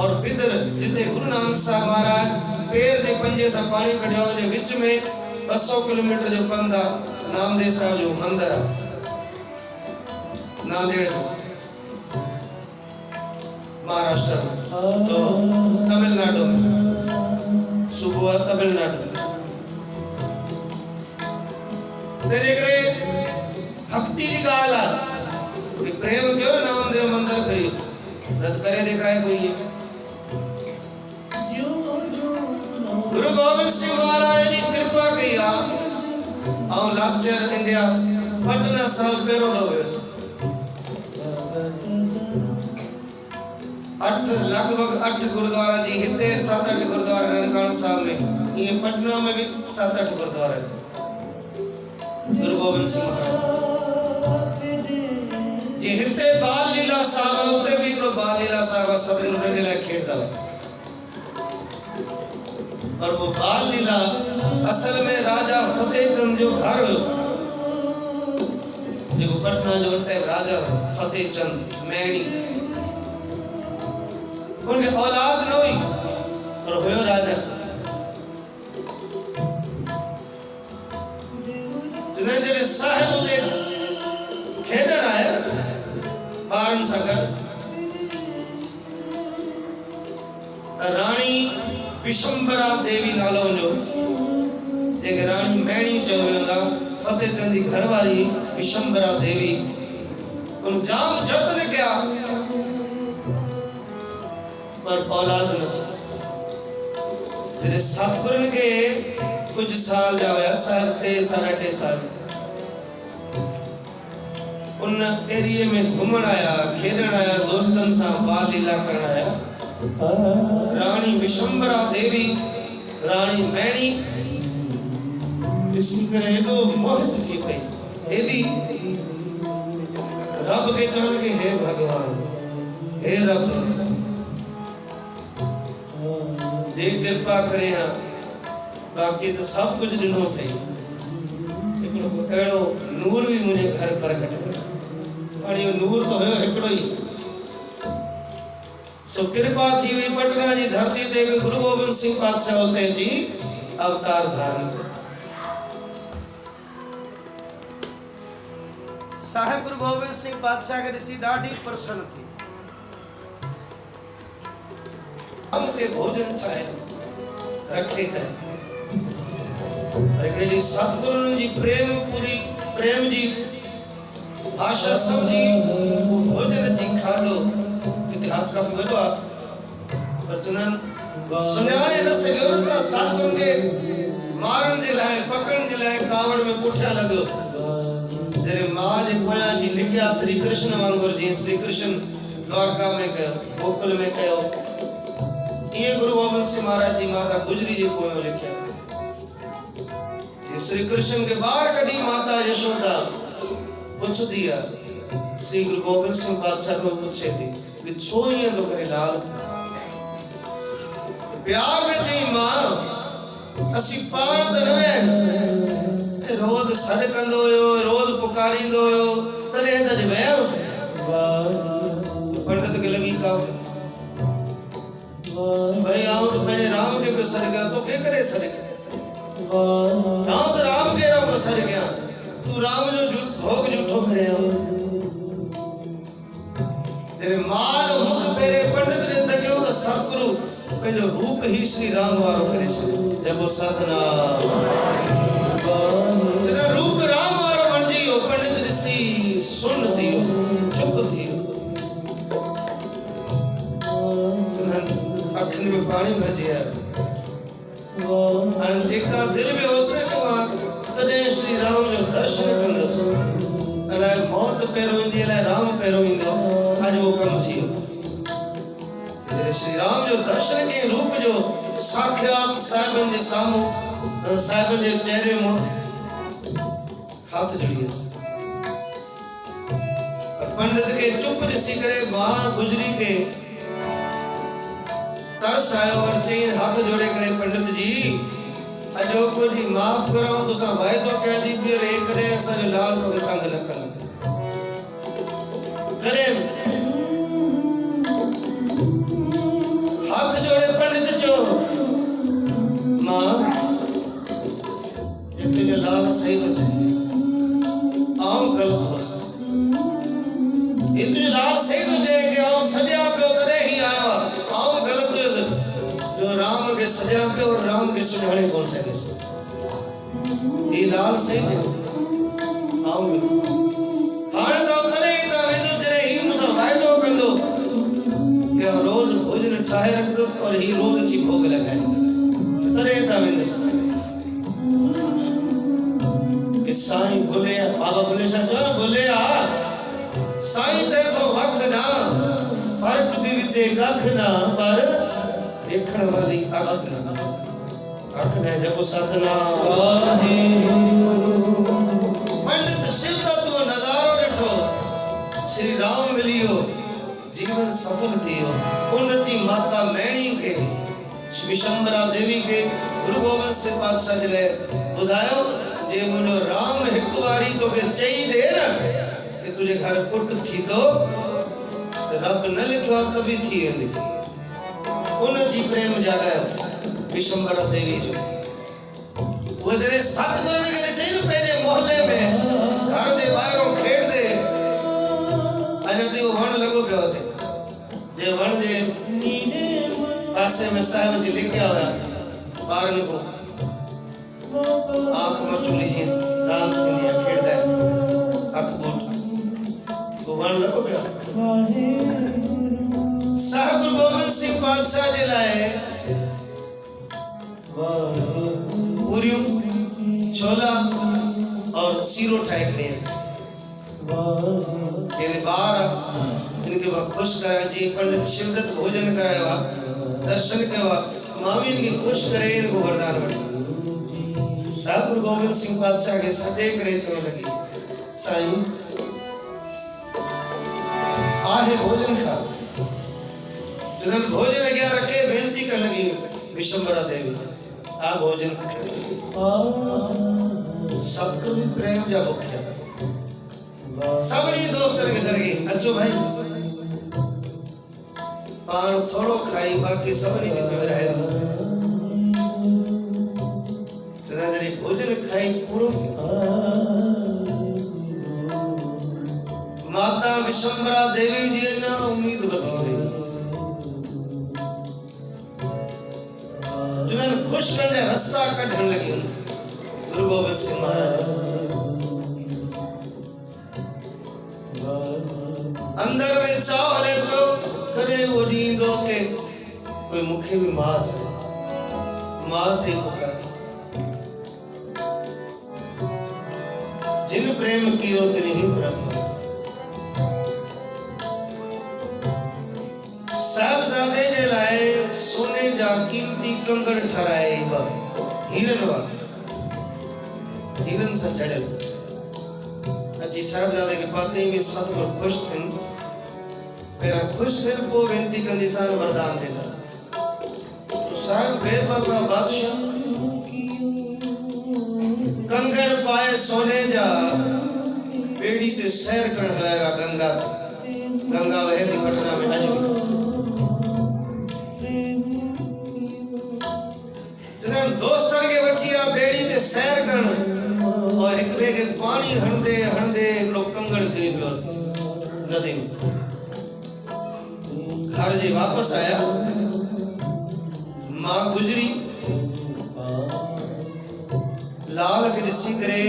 और विदर जिते गुरु नानक साहब महाराज पैर दे पंजे से पानी कढियो जे विच में 200 किलोमीटर जो पंदा नामदेव साहब जो मंदिर नांदेड़ महाराष्ट्र तो तमिलनाडु में सुबह तमिलनाडु तेरे करे भक्ति की गाल आ कि प्रेम क्यों नामदेव मंदिर फिरी रत करे दिखाए कोई है। गुरु गोविंद सिंह महाराज जी कृपा की आ last year India Patna Sahib पेरो लोवेस 8 लगभग 8 गुरुद्वारा जी हिते 7-8 गुरुद्वारा ननकाना साहब में ये पटना में भी 7-8 गुरुद्वारा है। गुरु गोविंद सिंह महाराज जी हिते बाल लीला साहब उते भी को बाल लीला साहब सतगुरु ने दिला खेड़दा पर वो बाल लीला असल में राजा फतेह चंद जो घर जो पटना जो होता है राजा फतेह चंद मैनी उनके औलाद न हुई पर हुयो राजा जिन्हें जरे साहिब उते खेदन आया बारन सगर रानी विशंबरा देवी नालो जो जेके रानी मैणी चवेंदा फतेह चंद की घरवाली विशंबरा देवी उन जाम जतन किया पर औलाद न थी। तेरे सतगुरु के कुछ साल जाया साहब 3-3.5 साल उन एरिया में घूमन आया खेलण आया दोस्तन सा बाल लीला करन आया रानी विशंबरा देवी रानी मैणी इसी करे तो मोहित थी पई एदी रब के चरण के हे भगवान हे रब दे कृपा करे हां बाकी तो सब कुछ दिनो थई एकड़ो एड़ो नूर भी मुझे घर प्रकट कर और ये नूर तो है एकड़ो ही सो कृपा थी हुई पटना जी धरती ते गुरु गोविंद सिंह पातशाह होते जी अवतार धारण साहिब गुरु गोविंद सिंह पातशाह के ऋषि डाडी प्रसन्न थी हम के भोजन ठाए रखे कर अगले सतगुरु जी प्रेम पूरी प्रेम जी आशा सब जी वो भोजन जी खादो इतिहास का वजह पर तुनन सुनाए न सके ना सतगुरु के मारन जे लाए पकड़न जे लाए कावड़ में पुठा लगो तेरे मां जे कोया जी लिखया श्री कृष्ण वांगुर जी श्री कृष्ण द्वारका में कयो गोकुल में कयो ये गुरु गोविंद सिंह महाराज जी माता गुजरी जी कोयो लिखया ये श्री कृष्ण के बाहर कड़ी माता यशोदा पूछ दिया श्री गुरु गोविंद सिंह पातशाह को पूछे थी कि छोइए तो करे लाल प्यार में जी मां असी पाण त रवे रोज सड़कंदो हो रोज पुकारींदो हो तने त वयो पंडित के लगी का भाई आओ तो पहले राम के पे सर गया तो के करे सर गया आओ तो राम के राम सर गया तू राम जो भोग झूठो करे हो तेरे मां मुख पेरे पंडित ने तक्यो तो सतगुरु पहले रूप ही श्री राम वारो करे छे जब वो साधना तेरा रूप राम वारो बन जियो पंडित ऋषि सुन दियो चुप दियो अखन में पानी भर जिया अन जेका दिल में होसे तो तने श्री राम जो दर्शन कंदस अला मौत पेरो इंदी अला राम पेरो इंदो आज वो कम थियो तेरे श्री राम जो दर्शन के रूप जो साक्षात साहिबन जे सामो साहिबन जे चेहरे में हाथ जोड़िए पर पंडित के चुप ऋषि करे मां गुजरी के तरस आयो और चाहिए हाथ जोड़े करे पंडित जी अजो को जी माफ कराओ तो सा भाई तो कह दी फिर एक करे ऐसा जो लाल को तंग न कर करे हाथ जोड़े पंडित जो मां ये तुझे लाल सही तो चाहिए आओ गलत हो ये तुझे लाल सही तो चाहिए कि आओ सजा पे उतरे ही आया आओ गलत हो जो राम के सजा पे और राम के सुझाने कौन से ये लाल सही थे आओ मिलो हाणे तो तले ता वेंदो जरे ही मुसा वायदो कंदो कि रोज भोजन ठाहे रखदस और ही रोज अची भोग लगाए तले ता वेंदस कि साईं बोले बाबा बोले सा जो बोले आ साईं ते तो वक्त ना फर्क भी विचे कख ना पर देखण वाली अख ने जब साधना पंडित शिव का तो नजारो ॾिठो श्री राम मिलियो जीवन सफल थियो उनजी माता मैणी के विशंबरा देवी के गुरु गोविंद सिंह पातशाह जे बुधायो जे मुनो राम एक बारी तो के चई दे न कि तुझे घर पुट थी तो रब न लिखो तभी थी वेंदी उनजी प्रेम जागायो विशंबरा देवी जो वो जरे सतगुरु ने ॾिठे न पंहिंजे मोहल्ले में घर जे ॿाहिरों खेड़ दे अञा ते वण लॻो पियो हुते जे वण जे पासे में साहिब जी लिखिया हुया ॿारनि को आंख मचूली जी राम थींदी आहे खेड़दा अख बूट वो वण लॻो पियो साहिब गुरु गोविंद सिंह पातशाह जे लाइ पूरियूं छोला और सीरो ठाहे करे मेरे बार इनके वक्त खुश करा जी पंडित शिवदत्त भोजन कराया दर्शन कया मामी इनके खुश करे इनको वरदान वठे साहिब गुरु गोविंद सिंह पातशाह के सटे करे चवे लगी साईं आहे भोजन खा जदन भोजन अग्या रखे बेनती कर लगी विशंबरा देवी आ भोजन सतगुरु प्रेम जा भुख्या सबनी दोस्त के सरगी अचो भाई पान थोड़ो खाई बाकी सबनी के पे रहे तेरा जरी भोजन खाई पूरो माता विशंबरा देवी जी ना उम्मीद बती रही जुनन खुश करने रास्ता कढण लगी गुरु गोविंद सिंह महाराज अंदर में चाव हले जो करे ओडी दो के कोई मुखे भी मां से पुकार जिन प्रेम कियो तिनि ही ब्रह्म साहबजादे जे लाए सोने जा कीमती कंगड़ ठराए हीरन से जड़ल अजी साहबजादे के पाते में सतगुरु खुश थिन पेरा खुश थिन पो वेंती कंदी सान वरदान देला तो साहब बेर बाबा बादशाह कंगड़ पाए सोने जा बेड़ी ते सैर करण हलाया गंगा वहेती पटना में अज दोस्तन के बचिया बेड़ी ते सैर करन और एक बे के पानी हणदे लोग कंगड़ गिरी पियो नदी में घर जे वापस आया मां गुजरी लाल के ॾिसी करे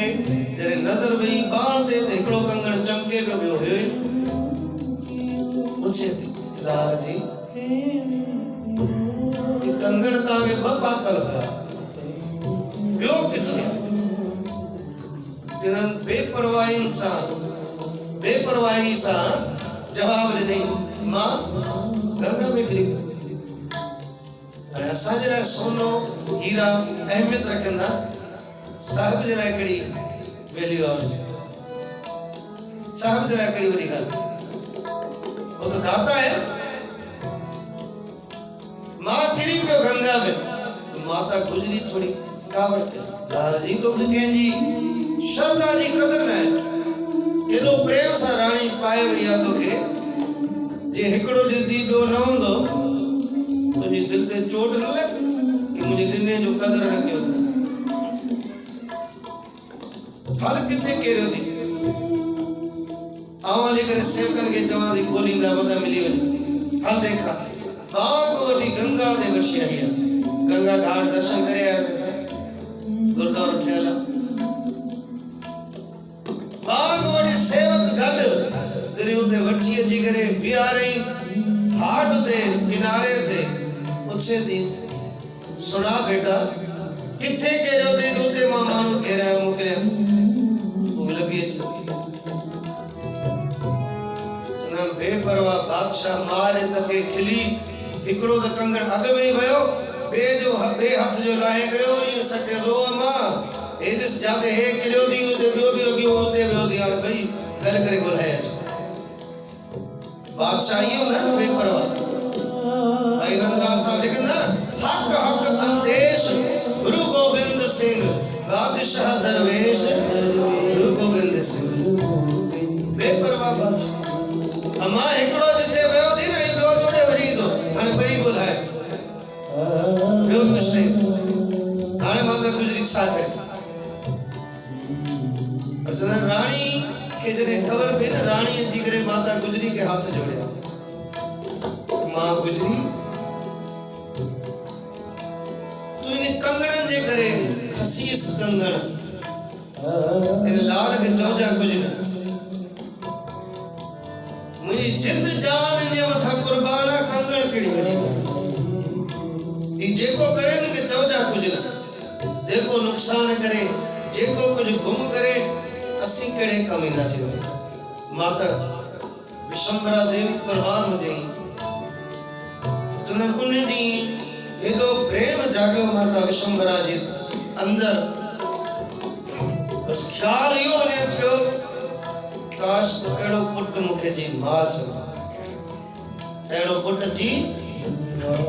जरे नजर वई बांह ते हिकड़ो कंगड़ चमके पियो ॿियो हुयो पूछे लाल जी कंगड़ ताके ब पातल हुआ ॿियो किथे जिन्हनि बेपरवाही सां जवाब ॾिनई मां गंगा में किरी असांजे लाइ सोनो हीरा अहमियत रखंदा साहिब जे लाइ कहिड़ी वैल्यू आहे साहिब जे लाइ कहिड़ी वॾी ॻाल्हि वो तो दाता है मां किरी पियो गंगा में तो माता गुजरी थोड़ी कावड़ के लाल जी तो कंहिंजी श्रद्धा जी कदर न आहे केॾो प्रेम सां राणी पाए वई आहे तोखे जे हिकिड़ो ॾिसदी ॿियो न हूंदो तुंहिंजी दिलि ते चोट न लॻी कि मुंहिंजे ॾिने जो कदर न कयो फल किथे केरियो थी आवाली करे सेवकन के चवां थी गोलींदा वॻा मिली वञे हल देखा बाग वठी गंगा ते वर्षी आई गंगा घाट दर्शन करे आया गुरुद्वारो ठहियल ते वठी अची करे बीहारई घाट ते किनारे ते पुछे थी सुना बेटा किथे कहिड़ो दे उते मां माण्हू घेराए मोकिलिया तूं लभी अची चवंदा बेपरवाह बादशाह मारे तके खिली हिकिड़ो त कंगण अॻ में ई वियो ॿिए हथ जो लाहे करियो इहो सटे रो मां हे ॾिस जाते हे किरियो थी उते ॿियो बि अॻियो उते वियो थी हाणे भई गल करे ॻोल्हाए अच बादशाह इहो न बेपरवाह भाई नंदलाल साहब लिखंदा हक हक अंदेश गुरु गोबिंद सिंह बादशाह दरवेश गुरु गोबिंद सिंह बेपरवाह बादशाह अमा हिकिड़ो जिते वियो थी न ॿियो ॿियो वरी थो हाणे ॿई ॻोल्हाए ॿियो कुझु नहीं हाणे माता गुजरी छा करे पर जॾहिं राणी खे जॾहिं ख़बर पई न राणी अची करे माता गुजरी खे हथ जोड़िया मां गुजरी तू इन कंगणनि जे करे खसीस कंगण इन लाल खे चौजा कुझु न मुझी जिंद जान ने मथा कुर्बान कंगण केड़ी वडी ई जेको करे न के चौजा कुछ न देखो नुकसान करे जेको कुछ गुम करे असी केड़े कम इंदासी माता विशंबरा देवी कुर्बान हो जाई तुने उन दी एडो प्रेम जागो माता विशंबरा जी अंदर बस ख्याल यो ने पियो काश एड़ो पुट मुखे जी मां च एड़ो पुट जी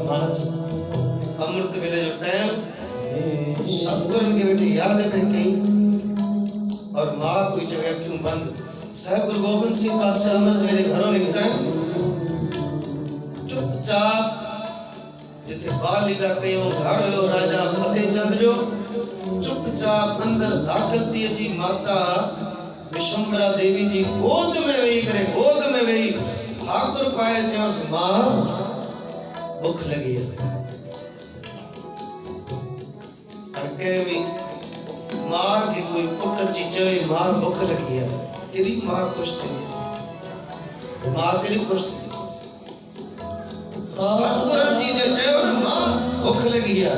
मां च अमृत वेले जो टाइम सतगुरु के बेटे याद है कहीं और मां कोई जगह क्यों बंद साहब गुरु गोबिंद सिंह बादशाह अमृत वेले घरों निकलता है चुपचाप जिथे बाल लीला कयो घर हो राजा फतेह चंद जो चुपचाप अंदर दाखिल थी जी माता विशंबरा देवी जी गोद में वेही करे गोद में वेही ठाकुर पाए चयोस मां भूख लगी है अरके भी मां की कोई पुट जी चवे मां भूख लगी है केरी मां खुश थी मां केरी खुश थी सतगुरु जी जो चयो न मां भूख लगी है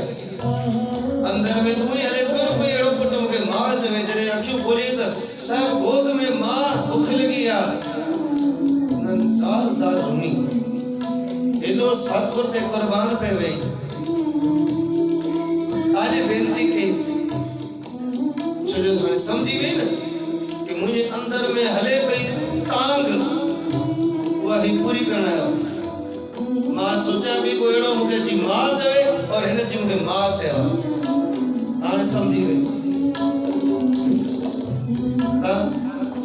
अंदर में तू ही हले कोई एड़ो पुट मुके मां चवे जरे अखियों खोली त सब गोद में मां भूख लगी आ नंसार जार रुनी एलो सतगुरु ते कुर्बान पे वई आज बेनती केस चलो हने समझी गई न कि मुझे अंदर में हले पई तांग वही पूरी करना है मां सोचा भी कोई एड़ो मुके जी मां चवे और हिन जी मुके मां चयो हाने समझी गई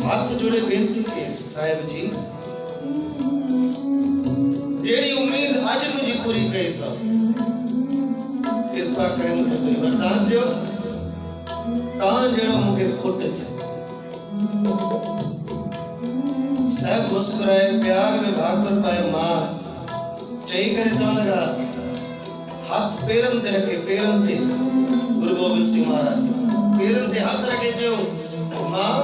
हाथ जोड़े बेनती केस साहिब जी जेड़ी उम्मीद आज मुझे पूरी कई था कृपा करे मुझे कोई वरदान दियो तां जेड़ो मुके पुट साहिब मुस्कुराए प्यार में भाकर पाए मां चई करे चवण लगा हाथ पेरन ते रखे पेरन ते गुरु गोबिंद सिंह महाराज पेरन ते हाथ रखे चयो मां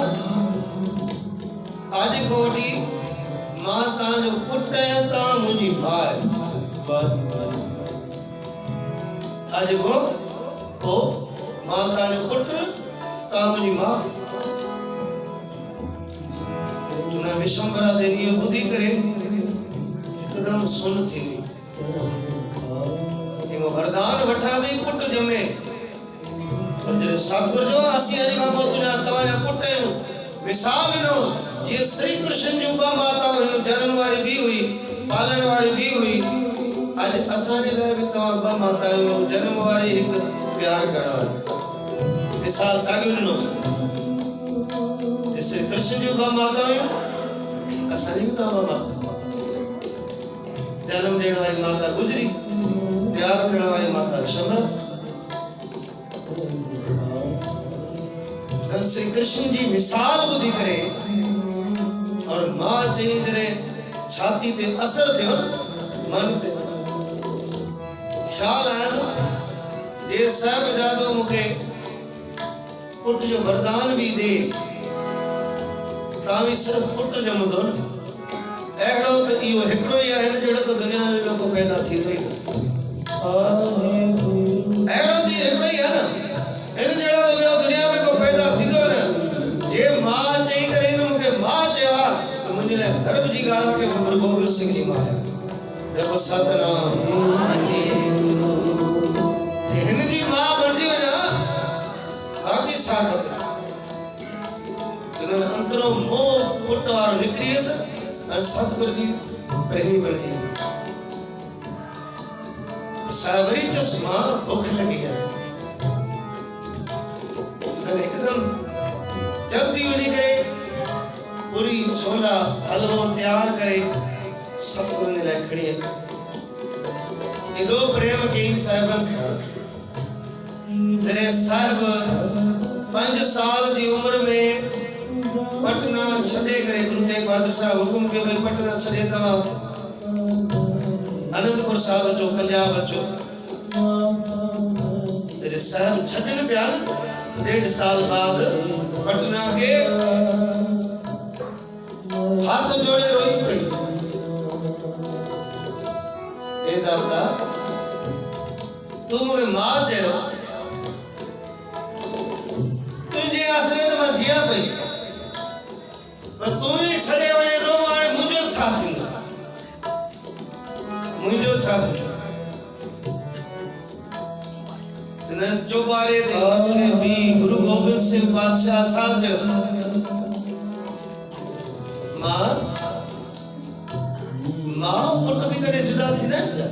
आज कोटी मां ता जो पुट है ता मुजी भाई आज को तो मां ता जो पुट ता मुजी मां तुना विशंबरा देवी बुद्धि करे एकदम सुन थी कि वो वरदान वठा भी पुट जमे और जे सतगुरु जो आसी आज का तुजा तवाजा पुट मिसाल नो ये श्री कृष्ण जी बा माता जन्म वाली भी हुई पालन वाली भी हुई आज असाने लाए भी तमा बा माता जन्म वाली एक प्यार करना मिसाल सागिन नो जैसे कृष्ण जी बा माता असाने भी तमा माता जन्म देने वाली माता गुजरी प्यार करने वाली माता विशंबरा श्री कृष्ण जी मिसाल बुद्धि करे और मां चई जरे छाती ते असर थियो मन ते ख्याल आया जे सब जादो मुके पुट जो वरदान भी दे तावी सिर्फ पुट जमदो न अहिड़ो त इहो हिकिड़ो ई आहे जहिड़ो त दुनिया में ॿियो को पैदा थींदो ई न। अहिड़ो त हिकिड़ो ई आहे न, हिन जहिड़ो त ॿियो दुनिया में को पैदा थींदो न। जे मां चई करे हिन मूंखे मां चयो आहे त मुंहिंजे लाइ गर्व जी ॻाल्हि आहे कि मां गुरु गोबिंद सिंह जी मां आहियां। देखो सतनाम हिन जी मां बणिजी वञा बाक़ी साथ जॾहिं अंदरो मोह पुट वारो निकिरीसि और सतगुरु जी प्रेमी बणिजी सावरी चुस मां भूख लगी है एकदम जल्दी वञी करे पूरी छोला हलवो तैयार करे सतगुरु जे लाइ खणी एॾो प्रेम कई साहिबनि सां। जॾहिं साहिब 5 साल जी उम्र में पटना छॾे करे गुरु तेग बहादुर साहब हुकुम कयो भई पटना छॾे तव्हां आनंदपुर साहिब अचो, पंजाब अचो। जॾहिं साहिब छॾनि पिया 1.5 साल बाद पटना के हाथ जोड़े रोई पई, ए दादा तू मूंखे मां चयो, तुंहिंजे आसरे त मां जिया पई, पर तू ई छॾे वञे थो हाणे मुंहिंजो छा थींदो, मुंहिंजो छा थींदो। चौबारे ते मथे भी गुरु गोबिंद सिंह बादशाह छा चयसि, मां पुट भी करे जुदा थींदा आहिनि छा?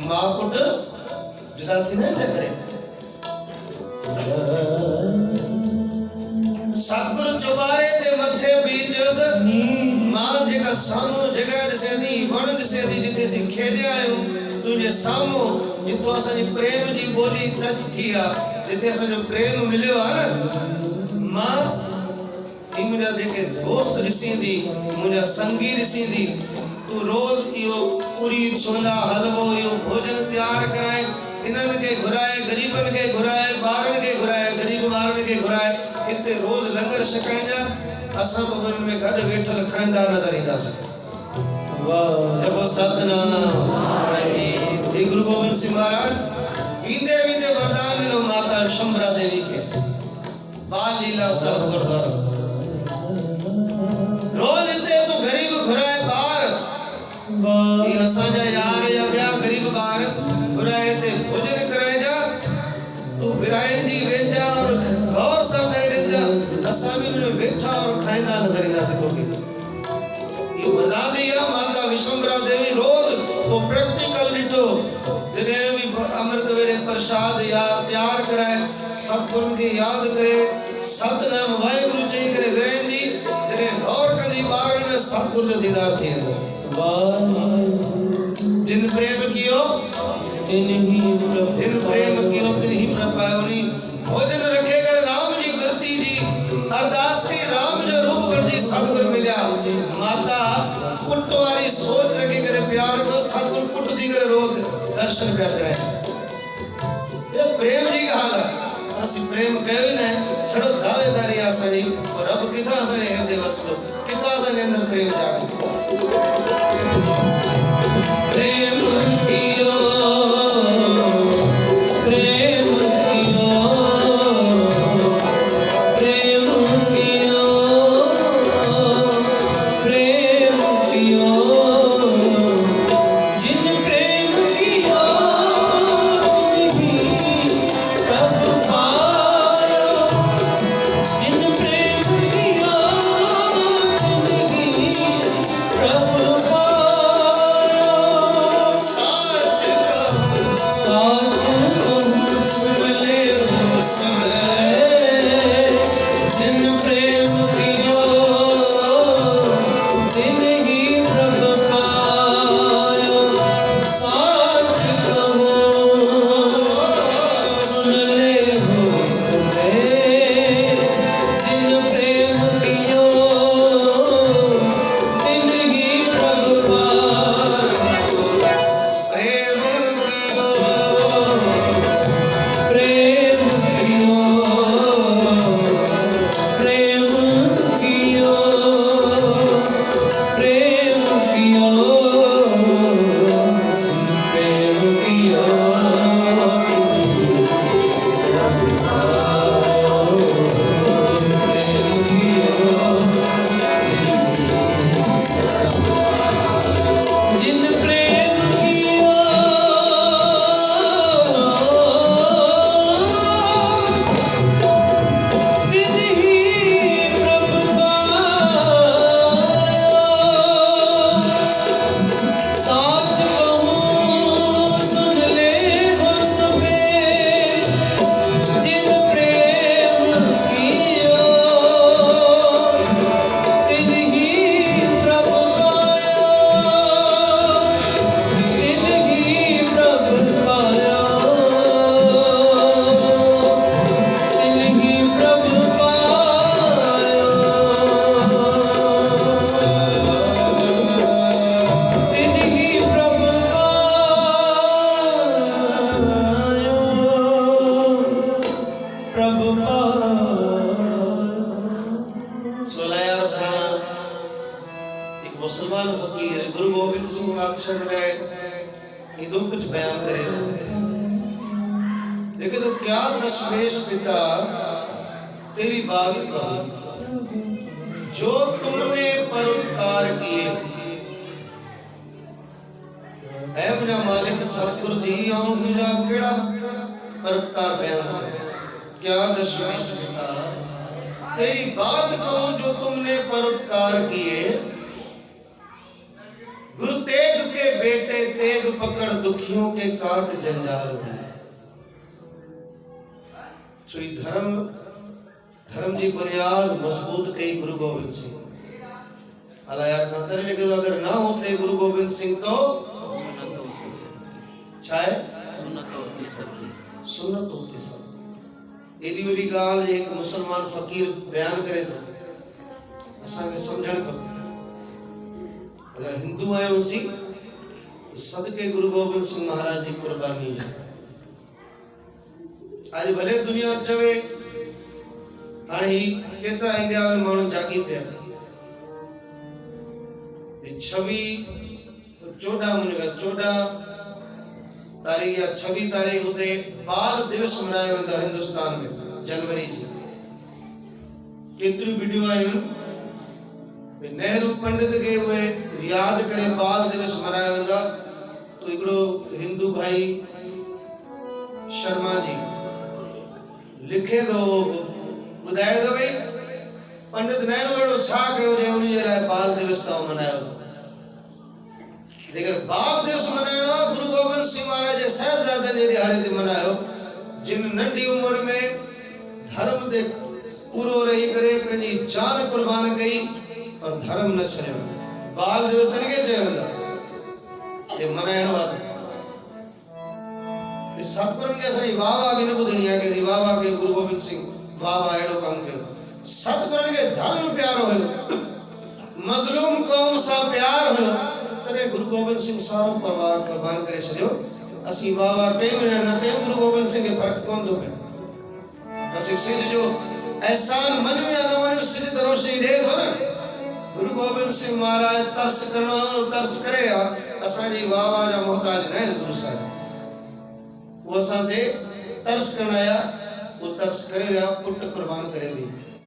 मां पुट जुदा थींदा आहिनि छा करे? सतगुरु चौबारे ते मथे भी चयसि, मां जेका साम्हूं जॻह ॾिसे थी, वण ॾिसे थी, जिते असीं खेॾिया आहियूं, तुंहिंजे साम्हूं जिथों असांजी प्रेम जी ॿोली टच थी आहे, जिते असांजो प्रेम मिलियो आहे न, मां मुंहिंजा जेके दोस्त ॾिसींदी, मुंहिंजा संगी ॾिसींदी, तू रोज़ इहो पूरी छोला हलवो इहो भोजन तैयार कराए, इन्हनि खे घुराए, ग़रीबनि खे घुराए, ॿारनि खे घुराए, ग़रीब ॿारनि खे घुराए, हिते रोज़ लंगर छकाइजा, असां बि उन्हनि में गॾु वेठल खाईंदा नज़र ईंदासीं। जपो सतनाम। गुरु गोबिंद सिंह महाराज वींदे वींदे वरदान ॾिनो माता शंभरा देवी खे, बाल लीला सब गुरुद्वारा। रोज हिते तू गरीब घुराए ॿार, ये असांजा यार या ॿिया गरीब ॿार घुराए हिते भोजन कराइजा, तू विराईंदी वेंजा और गौर सां करे ॾिसजा, असां बि हुन में वेठा और खाईंदा नज़र ईंदासीं तोखे। ये वरदान ॾेई माता विश्वम्भरा देवी रोज वो प्रैक्टिकल ॾिठो, जॾहिं भी अमृत वेले प्रसाद या तैयार कराए, सतगुरु खे याद करे, सतनाम वाहेगुरु चई करे विराईंदी, जॾहिं गौर कंदी ॿारनि में सतगुरु जो दीदार थी वेंदो। जिन प्रेम कियो तिन ही प्रभ पायो। भोजन रखे करे राम जी कृति जी अरदास के राम जो रूप बणजी सतगुरु मिलिया। माता पुट वारी सोच रखे करे प्यार को सतगुरु पुट दी करे रोज दर्शन पिया कराए। ये प्रेम जी ॻाल्हि आहे, असीं प्रेम कयो ई न, छड़ो दावेदारी आहे असांजी, रब किथां असांजे हृदय वसंदो, किथां असांजे अंदरि प्रेम जाॻे। प्रेम कियो प्रेम कियो प्रेम कियो प्रेम कियो, जिन प्रेम कियो प्रभ पायो, जिन प्रेम कियो प्रभ पायो। साच कहूं मुसलमान फकीर गुरु गोबिंद सिंह पातशाह ने ये कुछ बयान करे लेकिन तो क्या दशमेश पिता तेरी बात कहो, जो तुमने परोपकार किए ऐ मेरा मालिक सतगुरु जी आऊं मेरा केड़ा परोपकार बयान करे। क्या दशमेश पिता तेरी बात कहूं, जो तुमने परोपकार किए। गुरु तेग के बेटे तेग पकड़ दुखियों के काट जंजाल दिए। सोई धर्म जी बुनियाद मजबूत कई गुरु गोबिंद सिंह अला यार खातर, लेकिन अगर ना होते गुरु गोबिंद सिंह तो चाहे सुन्नत होती सब। एडी वडी गाल एक मुसलमान फकीर बयान करे तो असा के समझण को, अगर हिंदू आए उसी तो सदके गुरु गोबिंद सिंह महाराज की कुर्बानी है। आज भले दुनिया चवे हाणे ही केतरा इंडिया में माण्हू जागी पिया। 14 तारीख या 26 तारीख होते बाल दिवस मनायो वेंदो हिंदुस्तान में जनवरी जी। केतरी वीडियो आयो नेहरू पंडित के वे याद करे बाल दिवस मनायो वेंदो। तो एकड़ो हिंदू भाई शर्मा जी लिखे तो बुधाए तो भाई पंडित नेहरू एड़ो छा कयो जे उन जे लाए बाल दिवस तो मनायो। लेकिन बाल दिवस मनायो गुरु गोबिंद सिंह महाराज जे साहिबजादे जे दिहाड़े ते मनायो, जिन नंढी उम्र में धर्म दे पूरो रही करे पंहिंजी जान कुर्बान कई और धर्म न छॾियो। बाल दिवस तन के चयो वेंदो ये मनाइणो आहे। इस सतगुरु के असां वाह वाह भी न ॿुधणी आहे कि वाह वाह के गुरु गोबिंद सिंह वाह वाह एड़ो कम कयो। सतगुरु के धर्म प्यारो हुयो, मजलूम कौम सा प्यार हुयो, तने गुरु गोबिंद सिंह सारो परवार कुर्बान करे छॾियो। असीं वाह वाह कयूं न कयूं गुरु गोबिंद सिंह के फर्क कोन थो पए। असीं सिज जो एहसान मञूं या न मञूं, सिज त रोशनी ॾे थो न। गुरु गोबिंद सिंह महाराज तरस करे असांजी वाह वाह जा मोहताज न आहिनि। गुरु साहिब वो असां ते तरस करण आया, वो तरस करे विया, पुट कुर्बान करे ॾे।